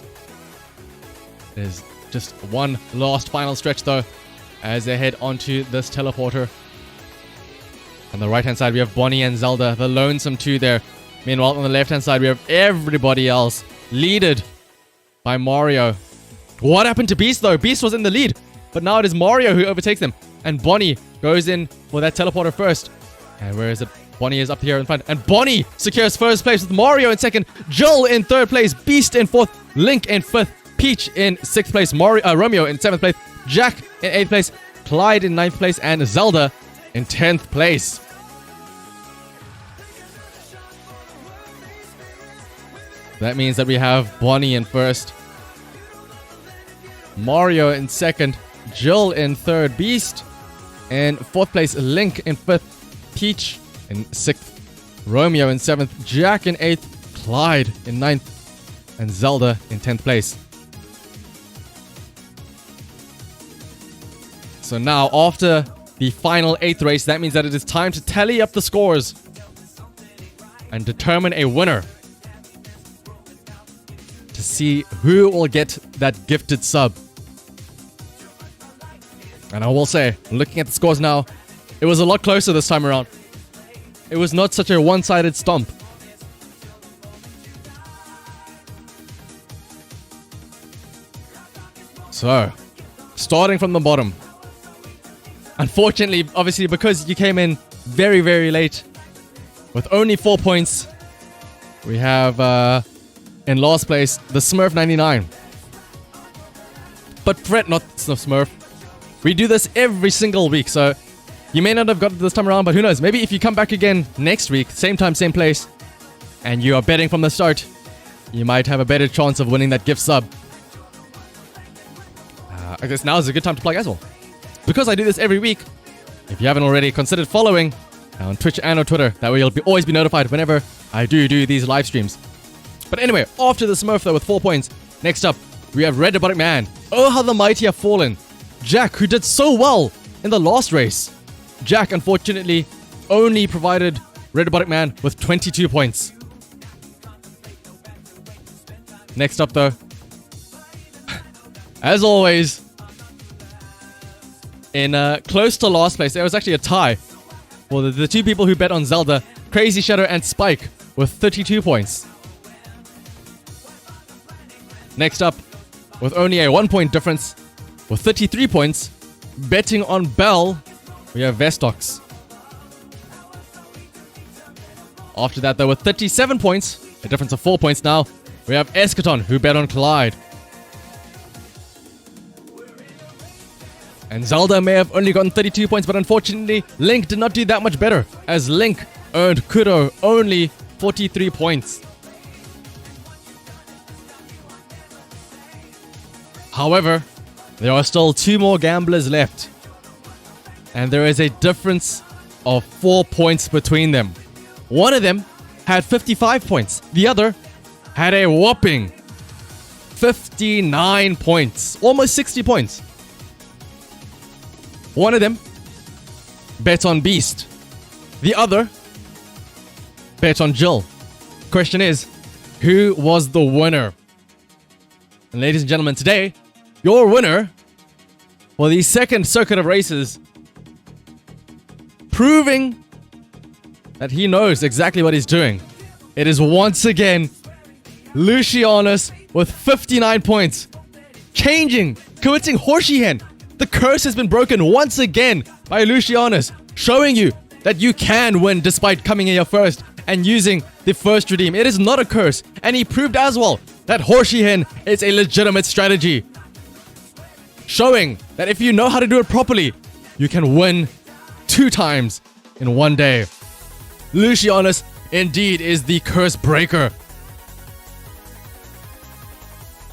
There's just one last final stretch though, as they head onto this teleporter. On the right hand side we have Bonnie and Zelda, the lonesome two there. Meanwhile on the left hand side we have everybody else, leaded by Mario. What happened to Beast though? Beast was in the lead, but now it is Mario who overtakes them. And Bonnie goes in for that teleporter first. And where is it? Bonnie is up here in front. And Bonnie secures first place with Mario in second. Jill in third place. Beast in fourth. Link in fifth. Peach in sixth place. Romeo in seventh place. Jack in eighth place. Clyde in ninth place. And Zelda in 10th place. That means that we have Bonnie in first, Mario in second, Jill in third, Beast in fourth place, Link in fifth, Peach in sixth, Romeo in seventh, Jack in eighth, Clyde in ninth, and Zelda in 10th place. So now, after the final 8th race, that means that it is time to tally up the scores and determine a winner to see who will get that gifted sub. And I will say, looking at the scores now, it was a lot closer this time around. It was not such a one-sided stomp. So, starting from the bottom. Unfortunately, obviously, because you came in very, very late with only 4 points, we have in last place the Smurf 99. But fret not, Smurf. We do this every single week, so you may not have got it this time around, but who knows? Maybe if you come back again next week, same time, same place, and you are betting from the start, you might have a better chance of winning that gift sub. I guess now is a good time to plug as well. Because I do this every week, if you haven't already, considered following on Twitch and on Twitter. That way you'll always be notified whenever I do these live streams. But anyway, after the Smurf though with 4 points, next up, we have Red Robotic Man. Oh, how the mighty have fallen. Jack, who did so well in the last race. Jack, unfortunately, only provided Red Robotic Man with 22 points. Next up though, as always, in close to last place, there was actually a tie for the two people who bet on Zelda, Crazy Shadow and Spike, with 32 points. Next up, with only a 1 point difference, with 33 points, betting on Bell, we have Vestox. After that, though, with 37 points, a difference of 4 points now, we have Eschaton, who bet on Clyde. And Zelda may have only gotten 32 points, but unfortunately, Link did not do that much better, as Link earned Kuro only 43 points. However, there are still 2 more gamblers left, and there is a difference of 4 points between them. One of them had 55 points. The other had a whopping 59 points. Almost 60 points. One of them bet on Beast. The other bet on Jill. Question is, who was the winner? And ladies and gentlemen, today, your winner for the second circuit of races, proving that he knows exactly what he's doing. It is once again Lucianus with 59 points. Quitting Horshihen. The curse has been broken once again by Lucianus, showing you that you can win despite coming in here first and using the first redeem. It is not a curse, and he proved as well that Horshihen is a legitimate strategy, showing that if you know how to do it properly, you can win 2 times in one day. Lucianus indeed is the curse breaker.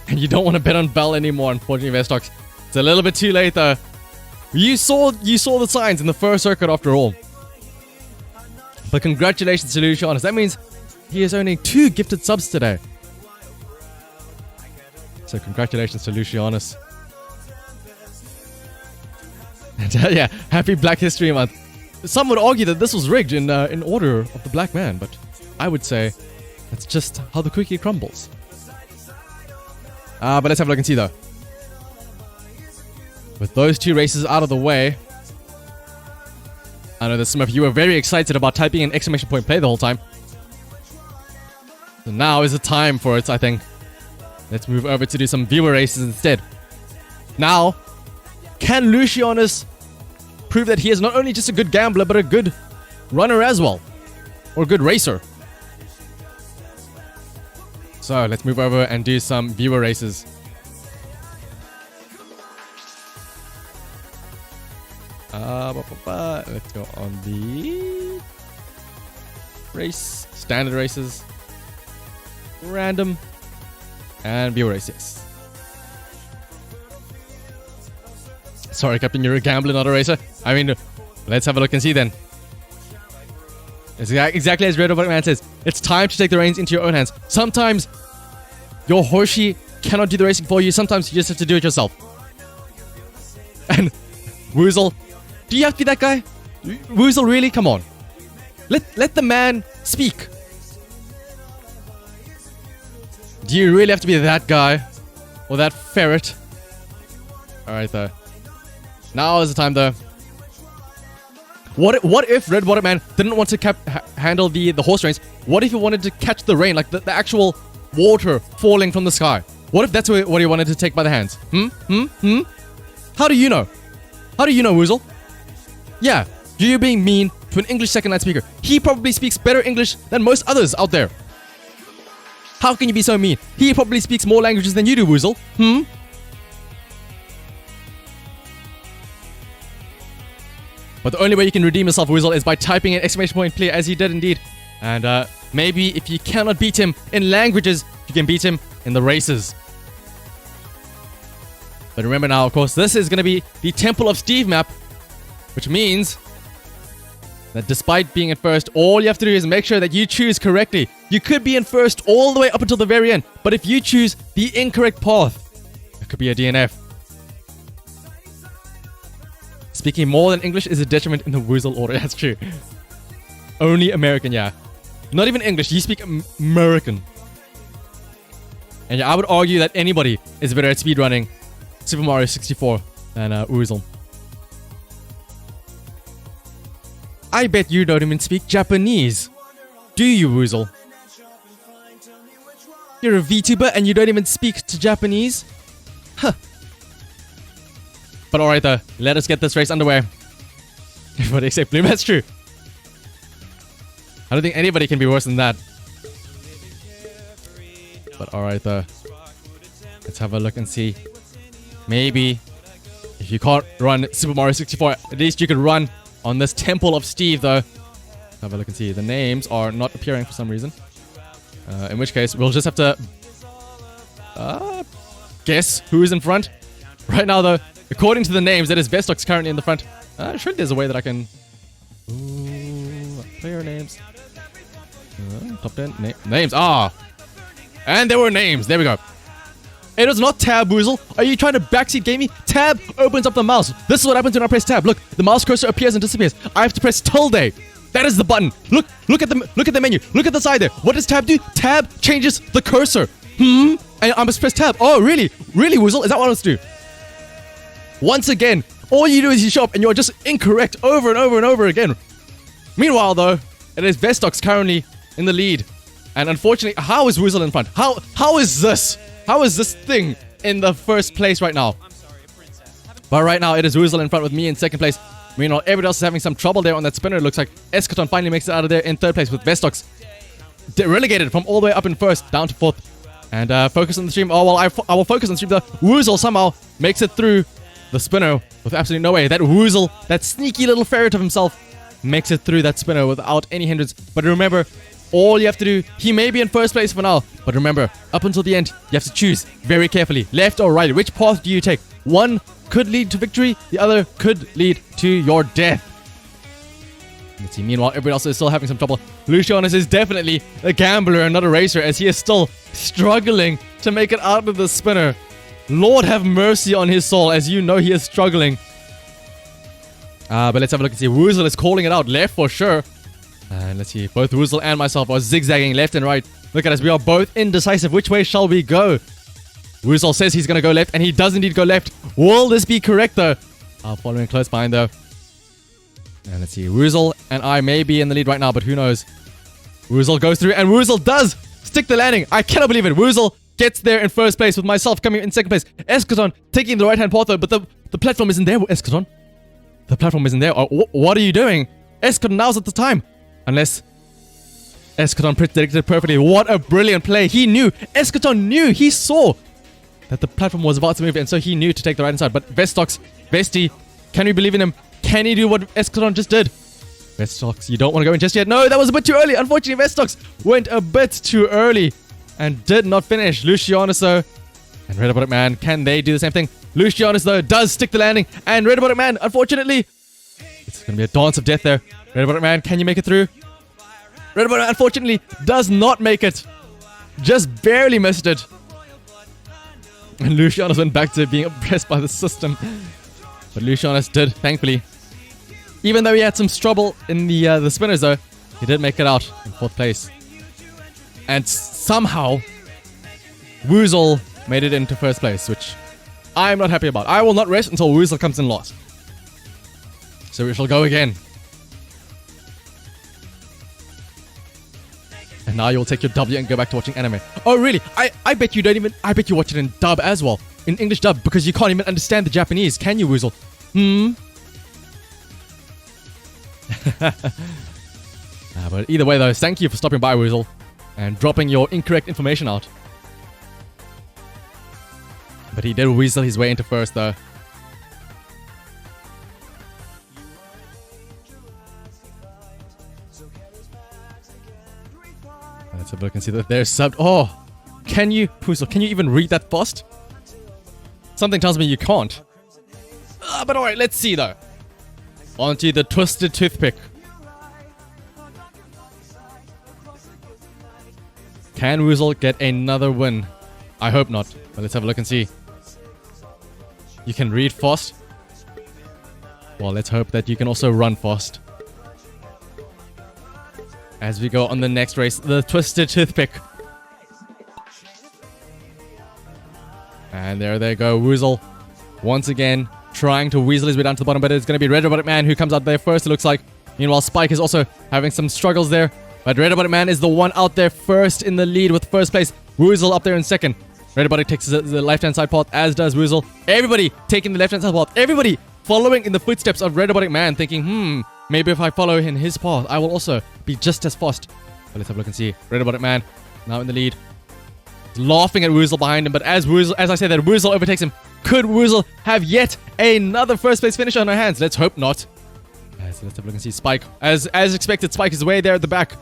And you don't want to bet on Bell anymore, unfortunately, Vestox. It's a little bit too late though. You saw the signs in the first circuit after all. But congratulations to Lucianus. That means he is earning 2 gifted subs today. So congratulations to Lucianus. And yeah, happy Black History Month. Some would argue that this was rigged in order of the Black Man, but I would say that's just how the cookie crumbles. But let's have a look and see though. With those 2 races out of the way, I know that some of you were very excited about typing in exclamation point play the whole time. So now is the time for it, I think. Let's move over to do some viewer races instead. Now, can Lucianus prove that he is not only just a good gambler, but a good runner as well? Or a good racer? So let's move over and do some viewer races. Let's go on the race, standard races, random, and viewer races. Sorry, Captain, you're a gambler, not a racer. I mean, let's have a look and see then. It's exactly as Red Robotic Man says. It's time to take the reins into your own hands. Sometimes your Hoshi cannot do the racing for you. Sometimes you just have to do it yourself. And Woozle, do you have to be that guy? Woozle, really? Come on. Let the man speak. Do you really have to be that guy? Or that ferret? Alright, though. Now is the time, though. What if Red Robotic Man didn't want to handle the horse reins? What if he wanted to catch the rain, like the actual water falling from the sky? What if that's what he wanted to take by the hands? How do you know? How do you know, Woozle? Yeah, you're being mean to an English second-line speaker. He probably speaks better English than most others out there. How can you be so mean? He probably speaks more languages than you do, Woozle. But the only way you can redeem yourself, Woozle, is by typing in exclamation point play, as he did indeed. And maybe if you cannot beat him in languages, you can beat him in the races. But remember now, of course, this is going to be the Temple of Steve map, which means that despite being in first, all you have to do is make sure that you choose correctly. You could be in first all the way up until the very end, but if you choose the incorrect path, it could be a DNF. Speaking more than English is a detriment in the Woozle order. That's true. Only American, yeah. Not even English, you speak American. And yeah, I would argue that anybody is better at speedrunning Super Mario 64 than Woozle. I bet you don't even speak Japanese. Do you, Woozle? You're a VTuber and you don't even speak to Japanese? Huh. But alright though, let us get this race underway. Everybody except Bloom, that's true. I don't think anybody can be worse than that. But alright though, let's have a look and see. Maybe, if you can't run Super Mario 64, at least you could run on this Temple of Steve though. Let's have a look and see. The names are not appearing for some reason. In which case, we'll just have to guess who is in front. Right now though, according to the names, that is Vestox currently in the front. Surely there's a way that I can... player names. Top 10 names. And there were names. There we go. It was not Tab, Woozle. Are you trying to backseat game me? Tab opens up the mouse. This is what happens when I press Tab. Look, the mouse cursor appears and disappears. I have to press tilde. That is the button. Look at the menu. Look at the side there. What does Tab do? Tab changes the cursor. And I must press Tab. Oh, really? Really, Woozle? Is that what I must do? Once again, all you do is you show up and you're just incorrect over and over and over again. Meanwhile, though, it is Vestox currently in the lead. And unfortunately, how is Woozle in front? How is this? How is this thing in the first place right now? But right now, it is Woozle in front with me in second place. Meanwhile, everybody else is having some trouble there on that spinner. It looks like Eschaton finally makes it out of there in third place with Vestox relegated from all the way up in first down to fourth. And focus on the stream. Oh, well, I will focus on the stream. The Woozle somehow makes it through the spinner with absolutely no way. That Woozle, that sneaky little ferret of himself, makes it through that spinner without any hindrance. But remember, all you have to do, he may be in first place for now, but remember, up until the end, you have to choose very carefully, left or right. Which path do you take? One could lead to victory, the other could lead to your death. Let's see, meanwhile, everybody else is still having some trouble. Lucianus is definitely a gambler and not a racer, as he is still struggling to make it out of the spinner. Lord have mercy on his soul, as you know he is struggling. But let's have a look and see. Woozle is calling it out left for sure. And let's see, both Woozle and myself are zigzagging left and right. Look at us, we are both indecisive. Which way shall we go? Woozle says he's going to go left, and he does indeed go left. Will this be correct, though? Following close behind, though. And let's see, Woozle and I may be in the lead right now, but who knows? Woozle goes through, and Woozle does stick the landing. I cannot believe it. Woozle gets there in first place with myself coming in second place. Eschaton taking the right-hand path, though, but the platform isn't there, Eschaton. The platform isn't there. What are you doing? Eschaton, now's at the time. Unless Eschaton predicted it perfectly. What a brilliant play. He knew. Eschaton knew. He saw that the platform was about to move, and so he knew to take the right hand side. But Vestox, Vesty, can we believe in him? Can he do what Eschaton just did? Vestox, you don't want to go in just yet. No, that was a bit too early. Unfortunately, Vestox went a bit too early and did not finish. Lucianus, though, and Red Robotic Man, can they do the same thing? Lucianus, though, does stick the landing, and Red Robotic Man, unfortunately, it's going to be a dance of death there. Red Robotic Man, can you make it through? Red Robotic Man, unfortunately, does not make it. Just barely missed it. And Lucianus went back to being oppressed by the system. But Lucianus did, thankfully. Even though he had some trouble in the spinners, though, he did make it out in fourth place. And somehow, Woozle made it into first place, which I'm not happy about. I will not rest until Woozle comes in last. So we shall go again. And now you'll take your W and go back to watching anime. Oh, really? I bet you don't even... I bet you watch it in dub as well. In English dub, because you can't even understand the Japanese. Can you, Woozle? But either way, though, thank you for stopping by, Woozle, and dropping your incorrect information out. But he did weasel his way into first, though. Let's have a look and see that they're subbed. Oh, can you, Puzzle, can you even read that fast? Something tells me you can't. But alright, let's see though. Onto the Twisted Toothpick. Can Woozle get another win? I hope not. But let's have a look and see. You can read fast. Well, let's hope that you can also run fast. As we go on the next race, the Twisted Toothpick. And there they go, Woozle. Once again, trying to weasel his way down to the bottom, but it's going to be Red Robotic Man who comes out there first, it looks like. Meanwhile, Spike is also having some struggles there. But Red Robotic Man is the one out there first in the lead with first place. Woozle up there in second. Red Robotic takes the left-hand side path, as does Woozle. Everybody taking the left-hand side path. Everybody following in the footsteps of Red Robotic Man, thinking, maybe if I follow in his path, I will also be just as fast. But let's have a look and see. Red Robotic Man now in the lead. He's laughing at Woozle behind him, but as I said, that Woozle overtakes him, could Woozle have yet another first place finish on her hands? Let's hope not. So let's have a look and see. Spike, as expected, Spike is way there at the back.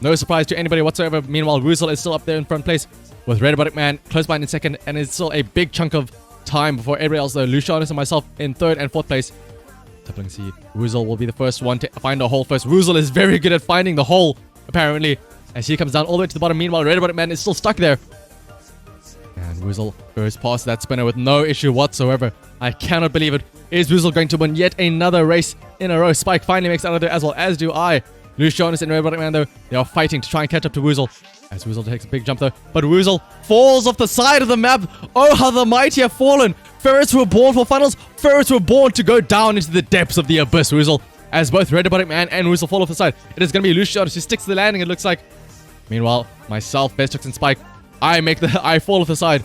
No surprise to anybody whatsoever. Meanwhile, Woozle is still up there in front place with Red Robotic Man close behind in second, and it's still a big chunk of time before everybody else, though. Lucianus and myself in third and fourth place. Let's have a look and see. Woozle will be the first one to find a hole first. Woozle is very good at finding the hole, apparently, as he comes down all the way to the bottom. Meanwhile, Red Robotic Man is still stuck there. And Woozle goes past that spinner with no issue whatsoever. I cannot believe it. Is Woozle going to win yet another race in a row? Spike finally makes it out of there, as well as do I. Lucianus and Red Robotic Man, though, they are fighting to try and catch up to Woozle. As Woozle takes a big jump, though. But Woozle falls off the side of the map. Oh, how the mighty have fallen. Ferrets were born for funnels. Ferrets were born to go down into the depths of the abyss, Woozle. As both Red Robotic Man and Woozle fall off the side. It is going to be Lucianus who sticks to the landing, it looks like. Meanwhile, myself, Vestox, and Spike, I fall off the side.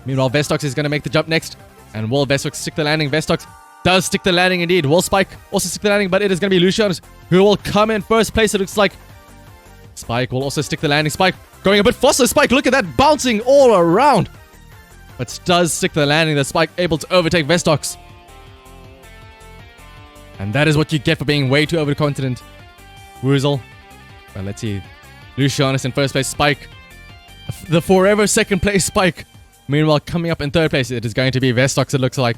Meanwhile, Vestox is going to make the jump next. And will Vestox stick the landing? Vestox does stick the landing indeed. Will Spike also stick the landing? But it is going to be Lucianus who will come in first place, it looks like. Spike will also stick the landing. Spike going a bit faster. Spike, look at that, bouncing all around. But does stick the landing. The Spike able to overtake Vestox. And that is what you get for being way too overconfident, Woozle. Well, let's see. Lucianus in first place. Spike, the forever second place Spike. Meanwhile, coming up in third place, it is going to be Vestox, it looks like.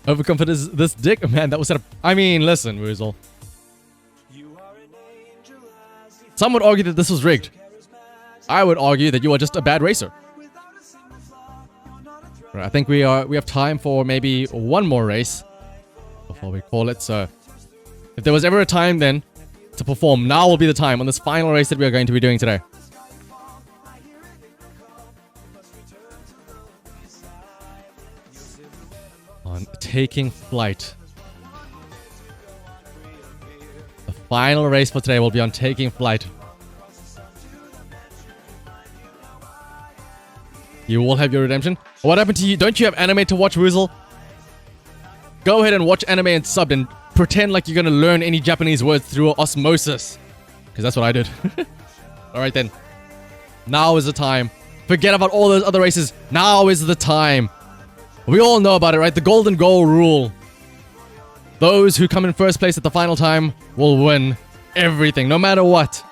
Overconfident this dick? Man, that was set up. I mean, listen, Woozle. Some would argue that this was rigged. I would argue that you are just a bad racer. Right, I think we have time for maybe one more race before we call it. So, if there was ever a time then to perform, now will be the time on this final race that we are going to be doing today. On Taking Flight. The final race for today will be on Taking Flight. You will have your redemption. What happened to you? Don't you have anime to watch, Woozle? Go ahead and watch anime and sub and pretend like you're going to learn any Japanese words through osmosis. Because that's what I did. Alright then. Now is the time. Forget about all those other races. Now is the time. We all know about it, right? The golden goal rule. Those who come in first place at the final time will win everything, no matter what.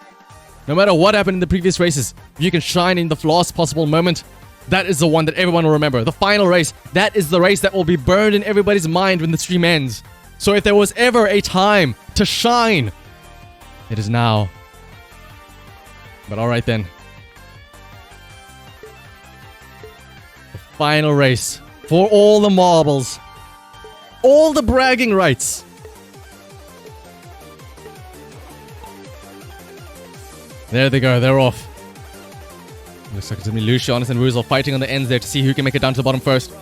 No matter what happened in the previous races, if you can shine in the last possible moment, that is the one that everyone will remember. The final race, that is the race that will be burned in everybody's mind when the stream ends. So if there was ever a time to shine, it is now. But alright then. The final race. For all the marbles. All the bragging rights. There they go, they're off. Looks like it's going to be Lucianus and Woozle fighting on the ends there to see who can make it down to the bottom first.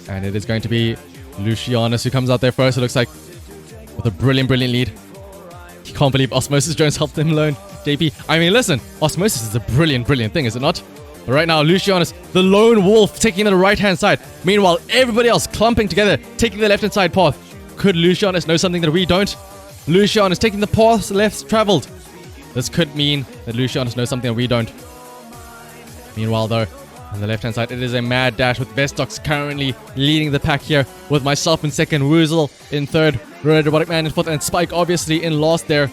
And it is going to be Lucianus who comes out there first, it looks like. With a brilliant, brilliant lead. You can't believe Osmosis Jones helped him alone. JP, I mean, listen, Osmosis is a brilliant, brilliant thing, is it not? But right now, Lucianus, the lone wolf, taking the right-hand side. Meanwhile, everybody else clumping together, taking the left-hand side path. Could Lucianus know something that we don't? Lucianus taking the path less traveled. This could mean that Lucianus knows something that we don't. Meanwhile, though, On the left-hand side, it is a mad dash with Vestox currently leading the pack here, with myself in second, Woozle in third, Red Robotic Man in fourth, and Spike obviously in last there.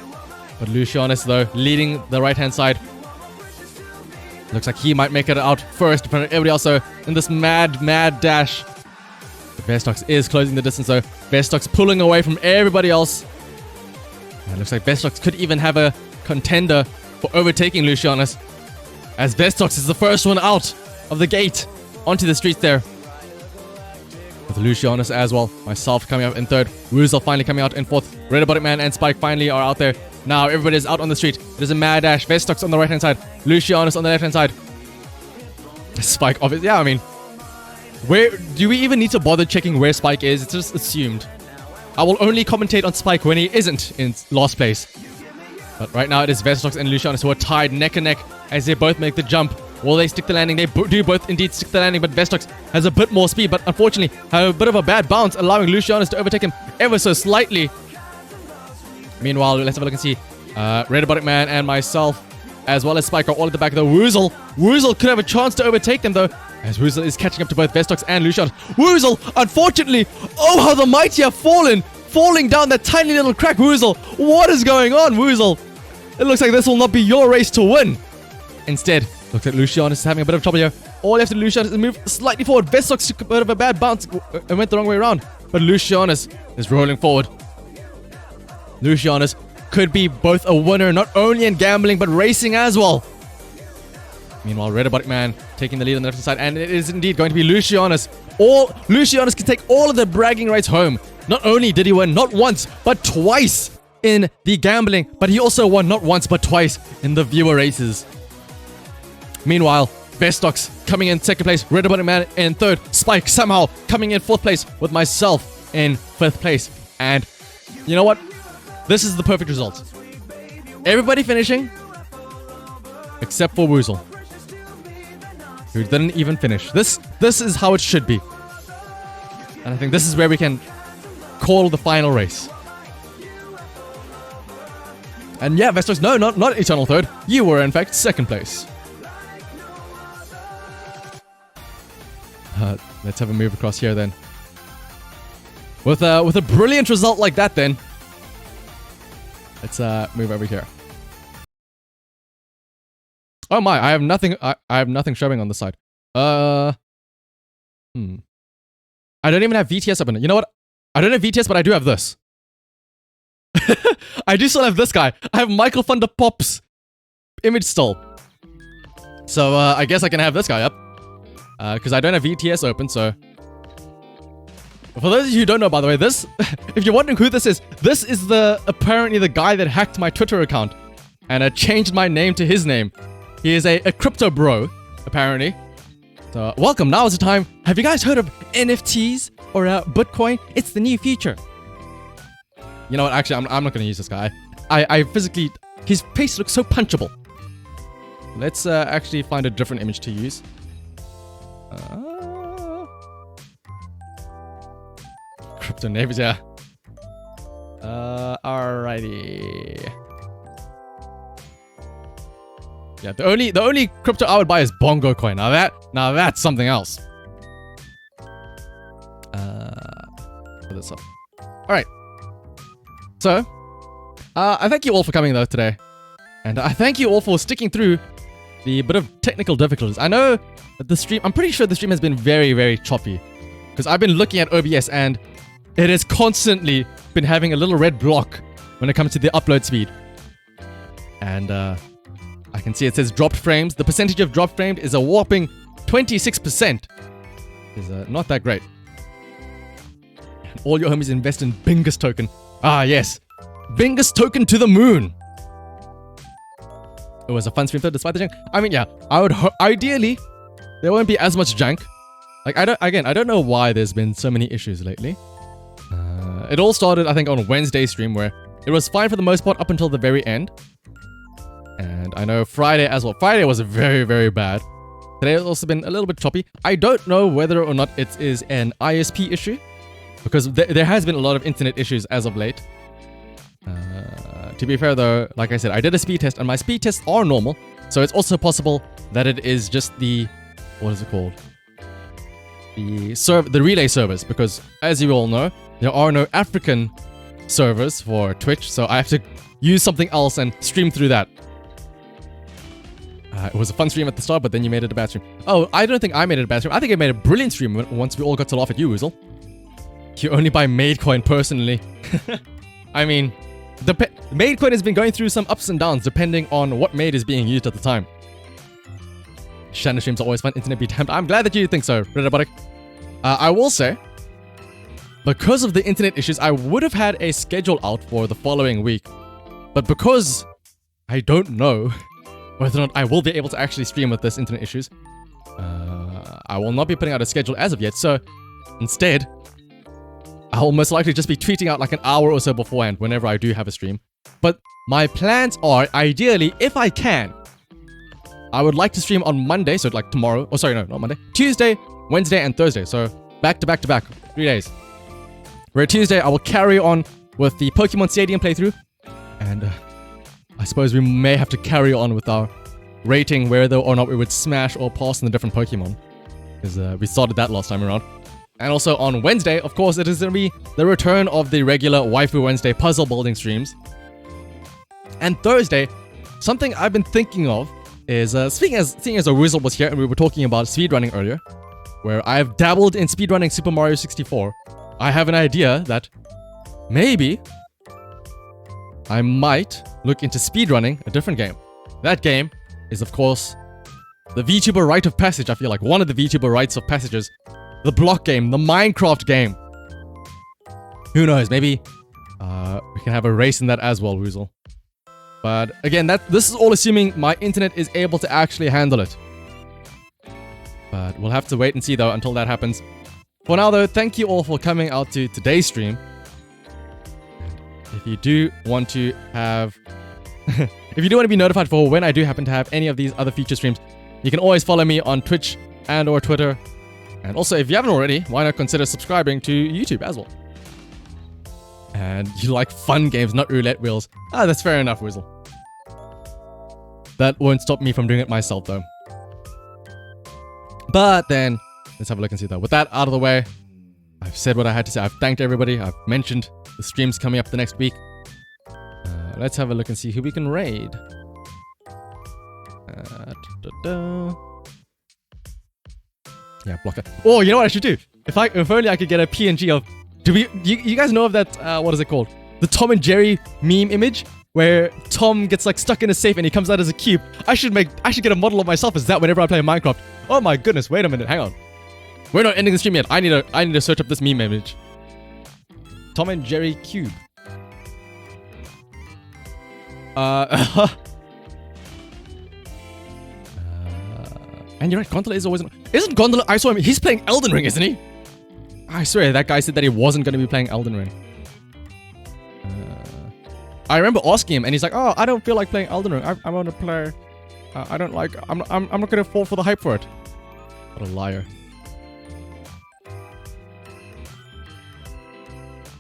But Lucianus, though, leading the right-hand side. Looks like he might make it out first, but everybody else, though, in this mad dash. But Vestox is closing the distance, though. Vestox pulling away from everybody else. And it looks like Vestox could even have a contender for overtaking Lucianus, as Vestox is the first one out of the gate onto the streets there. With Lucianus as well. Myself coming up in third. Woozle finally coming out in fourth. Red Robotic Man and Spike finally are out there. Now everybody is out on the street. There's a mad dash. Vestox on the right hand side. Lucianus on the left hand side. Spike obviously. Yeah, I mean, where do we even need to bother checking where Spike is? It's just assumed. I will only commentate on Spike when he isn't in last place. But right now it is Vestox and Lucianus who are tied neck and neck as they both make the jump. Will they stick the landing? They do both indeed stick the landing, but Vestox has a bit more speed, but unfortunately have a bit of a bad bounce, allowing Lucianus to overtake him ever so slightly. Meanwhile, let's have a look and see. Red Robotic Man and myself, as well as Spike, are all at the back of the Woozle could have a chance to overtake them, though, as Woozle is catching up to both Vestox and Lucianus. Woozle, unfortunately, oh, how the mighty have falling down that tiny little crack. Woozle, what is going on, Woozle? It looks like this will not be your race to win. Instead, looks like Lucianus is having a bit of trouble here. All you have to do, Lucianus, is move slightly forward. Vestox took a bit of a bad bounce and went the wrong way around, but Lucianus is rolling forward. Lucianus could be both a winner, not only in gambling, but racing as well. Meanwhile, Red Robotic Man taking the lead on the left side, and it is indeed going to be Lucianus. Lucianus can take all of the bragging rights home. Not only did he win not once, but twice in the gambling, but he also won not once, but twice in the viewer races. Meanwhile, Vestox coming in second place, Red Robotic Man in third, Spike somehow coming in fourth place, with myself in fifth place. And you know what? This is the perfect result. Everybody finishing, except for Woozle, who didn't even finish. This is how it should be. And I think this is where we can call the final race. And yeah, Vestox, no, not Eternal third. You were, in fact, second place. Let's have a move across here then. With a brilliant result like that then, let's move over here. Oh my, I have nothing. I have nothing showing on the side. I don't even have VTS open. You know what? I don't have VTS, but I do have this. I do still have this guy. I have Michael van der Pop's image still. So I guess I can have this guy up. Because I don't have VTS open, so... For those of you who don't know, by the way, this... if you're wondering who this is apparently the guy that hacked my Twitter account and changed my name to his name. He is a crypto bro, apparently. So, welcome. Now is the time. Have you guys heard of NFTs or Bitcoin? It's the new future. You know what? Actually, I'm not going to use this guy. I physically... His face looks so punchable. Let's actually find a different image to use. Crypto neighbors, yeah. Alrighty. Yeah, the only crypto I would buy is Bongo Coin. Now that's something else. Put this up. Alright. So, I thank you all for coming though today. And I thank you all for sticking through the bit of technical difficulties. I know that the stream, I'm pretty sure the stream has been very, very choppy. Because I've been looking at OBS and it has constantly been having a little red block when it comes to the upload speed. And I can see it says dropped frames. The percentage of dropped frames is a whopping 26%. Is not that great. And all your homies invest in Bingus token. Ah, yes. Bingus token to the moon. It was a fun stream though, despite the junk. I mean, yeah, I would ideally there won't be as much junk. Like, I don't know why there's been so many issues lately. It all started, I think, on Wednesday's stream where it was fine for the most part up until the very end. And I know Friday as well. Friday was very, very bad. Today has also been a little bit choppy. I don't know whether or not it is an ISP issue, because there has been a lot of internet issues as of late. To be fair though, like I said, I did a speed test and my speed tests are normal. So it's also possible that it is just the what is it called? The relay servers, because as you all know, there are no African servers for Twitch, so I have to use something else and stream through that. It was a fun stream at the start, but then you made it a bad stream. Oh, I don't think I made it a bad stream. I think I made a brilliant stream once we all got to laugh at you, Weasel. You only buy Maidcoin personally. I mean, the Maidcoin has been going through some ups and downs depending on what maid is being used at the time. Shannon streams are always fun, internet be damned. I'm glad that you think so, Robotic. I will say, because of the internet issues, I would have had a schedule out for the following week. But because I don't know whether or not I will be able to actually stream with this internet issues, I will not be putting out a schedule as of yet. So instead, I will most likely just be tweeting out like an hour or so beforehand whenever I do have a stream. But my plans are, ideally, if I can, I would like to stream on Monday, so like tomorrow. Oh, sorry, no, not Monday. Tuesday, Wednesday, and Thursday. So back to back to back, 3 days. Where Tuesday, I will carry on with the Pokemon Stadium playthrough. And I suppose we may have to carry on with our rating whether or not we would smash or pass in the different Pokemon. Because we started that last time around. And also on Wednesday, of course, it is going to be the return of the regular Waifu Wednesday puzzle building streams. And Thursday, something I've been thinking of is, seeing as a Weasel was here and we were talking about speedrunning earlier, where I've dabbled in speedrunning Super Mario 64, I have an idea that maybe I might look into speedrunning a different game. That game is, of course, the VTuber Rite of Passage. I feel like one of the VTuber Rites of Passages. The block game, the Minecraft game. Who knows, maybe we can have a race in that as well, Weasel. But again, this is all assuming my internet is able to actually handle it. But we'll have to wait and see though until that happens. For now though, thank you all for coming out to today's stream. If you do want to have... if you do want to be notified for when I do happen to have any of these other feature streams, you can always follow me on Twitch and or Twitter. And also, if you haven't already, why not consider subscribing to YouTube as well? And you like fun games, not roulette wheels. Ah, that's fair enough, Weasel. That won't stop me from doing it myself, though. But then, let's have a look and see though. With that out of the way, I've said what I had to say. I've thanked everybody. I've mentioned the streams coming up the next week. Let's have a look and see who we can raid. Yeah, blocker. Oh, you know what I should do? If only I could get a PNG of... You guys know of that, what is it called? The Tom and Jerry meme image? Where Tom gets like stuck in a safe and he comes out as a cube. I should get a model of myself as that whenever I play Minecraft. Oh my goodness, wait a minute, hang on. We're not ending the stream yet. I need to search up this meme image. Tom and Jerry cube. And you're right, Gondola is always... Isn't Gondola... I saw him, he's playing Elden Ring, isn't he? I swear, that guy said that he wasn't going to be playing Elden Ring. I remember asking him, and he's like, oh, I don't feel like playing Elden Ring. I want to play... I don't like... I'm not going to fall for the hype for it. What a liar.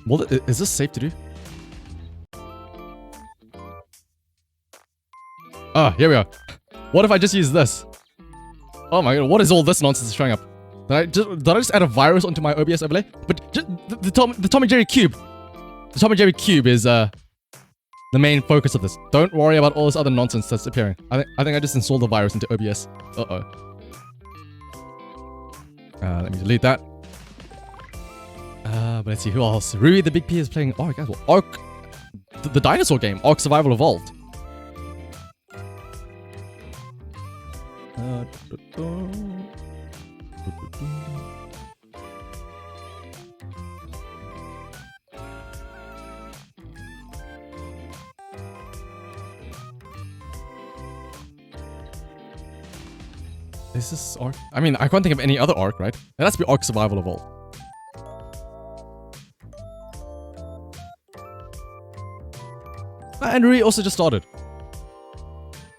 Well, is this safe to do? Ah, here we are. What if I just use this? Oh my god, what is all this nonsense showing up? Did I just add a virus onto my OBS overlay? But just, the Tom and Jerry cube. The Tom and Jerry cube is the main focus of this. Don't worry about all this other nonsense that's appearing. I think I just installed the virus into OBS. Uh-oh. Let me delete that. But let's see who else. Rui the Big P is playing... Oh, guys, well, Ark... The dinosaur game. Ark Survival Evolved. Is this Ark? I mean, I can't think of any other Ark, right? It has to be Ark Survival Evolved. And Rui also just started.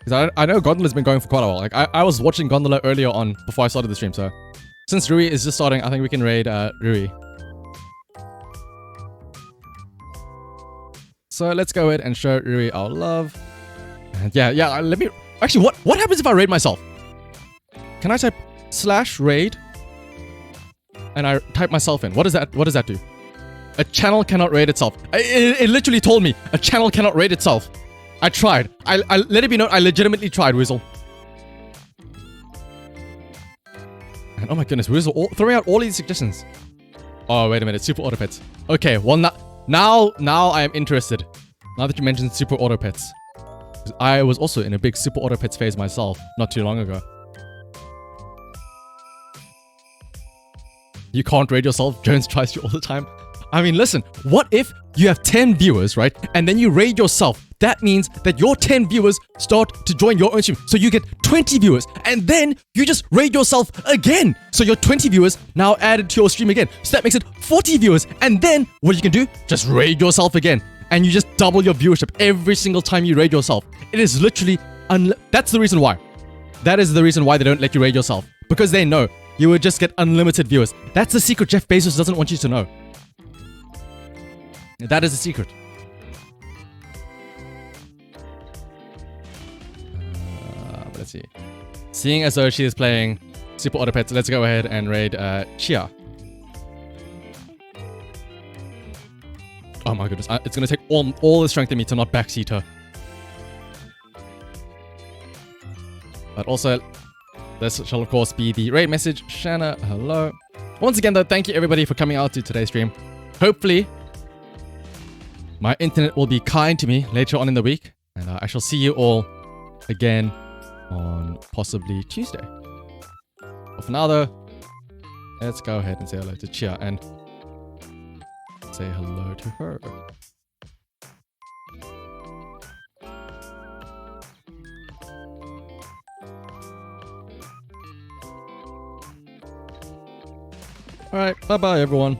Because I know Gondola's been going for quite a while. Like, I was watching Gondola earlier on before I started the stream, so... Since Rui is just starting, I think we can raid Rui. So let's go ahead and show Rui our love. And yeah, let me... Actually, what happens if I raid myself? Can I type... /raid and I type myself in. What does that do? A channel cannot raid itself. It literally told me a channel cannot raid itself. I tried. I let it be known, I legitimately tried, Weasel. And oh my goodness, Weasel throwing out all these suggestions. Oh, wait a minute. Super Auto Pets. Okay, well, now I am interested. Now that you mentioned Super Auto Pets. I was also in a big Super Auto Pets phase myself not too long ago. You can't raid yourself. Jones tries to all the time. I mean, listen, what if you have 10 viewers, right? And then you raid yourself. That means that your 10 viewers start to join your own stream. So you get 20 viewers. And then you just raid yourself again. So your 20 viewers now added to your stream again. So that makes it 40 viewers. And then what you can do? Just raid yourself again. And you just double your viewership every single time you raid yourself. It is literally... That's the reason why. That is the reason why they don't let you raid yourself. Because they know you will just get unlimited viewers. That's the secret Jeff Bezos doesn't want you to know. That is the secret. Let's see. Seeing as though she is playing Super Auto Pets, let's go ahead and raid Chia. Oh my goodness. It's going to take all the strength in me to not backseat her. But also, this shall of course be the raid message. Shanna, hello. Once again though, thank you everybody for coming out to today's stream. Hopefully, my internet will be kind to me later on in the week. And I shall see you all again on possibly Tuesday. But for now though, let's go ahead and say hello to Chia and say hello to her. Alright, bye bye everyone.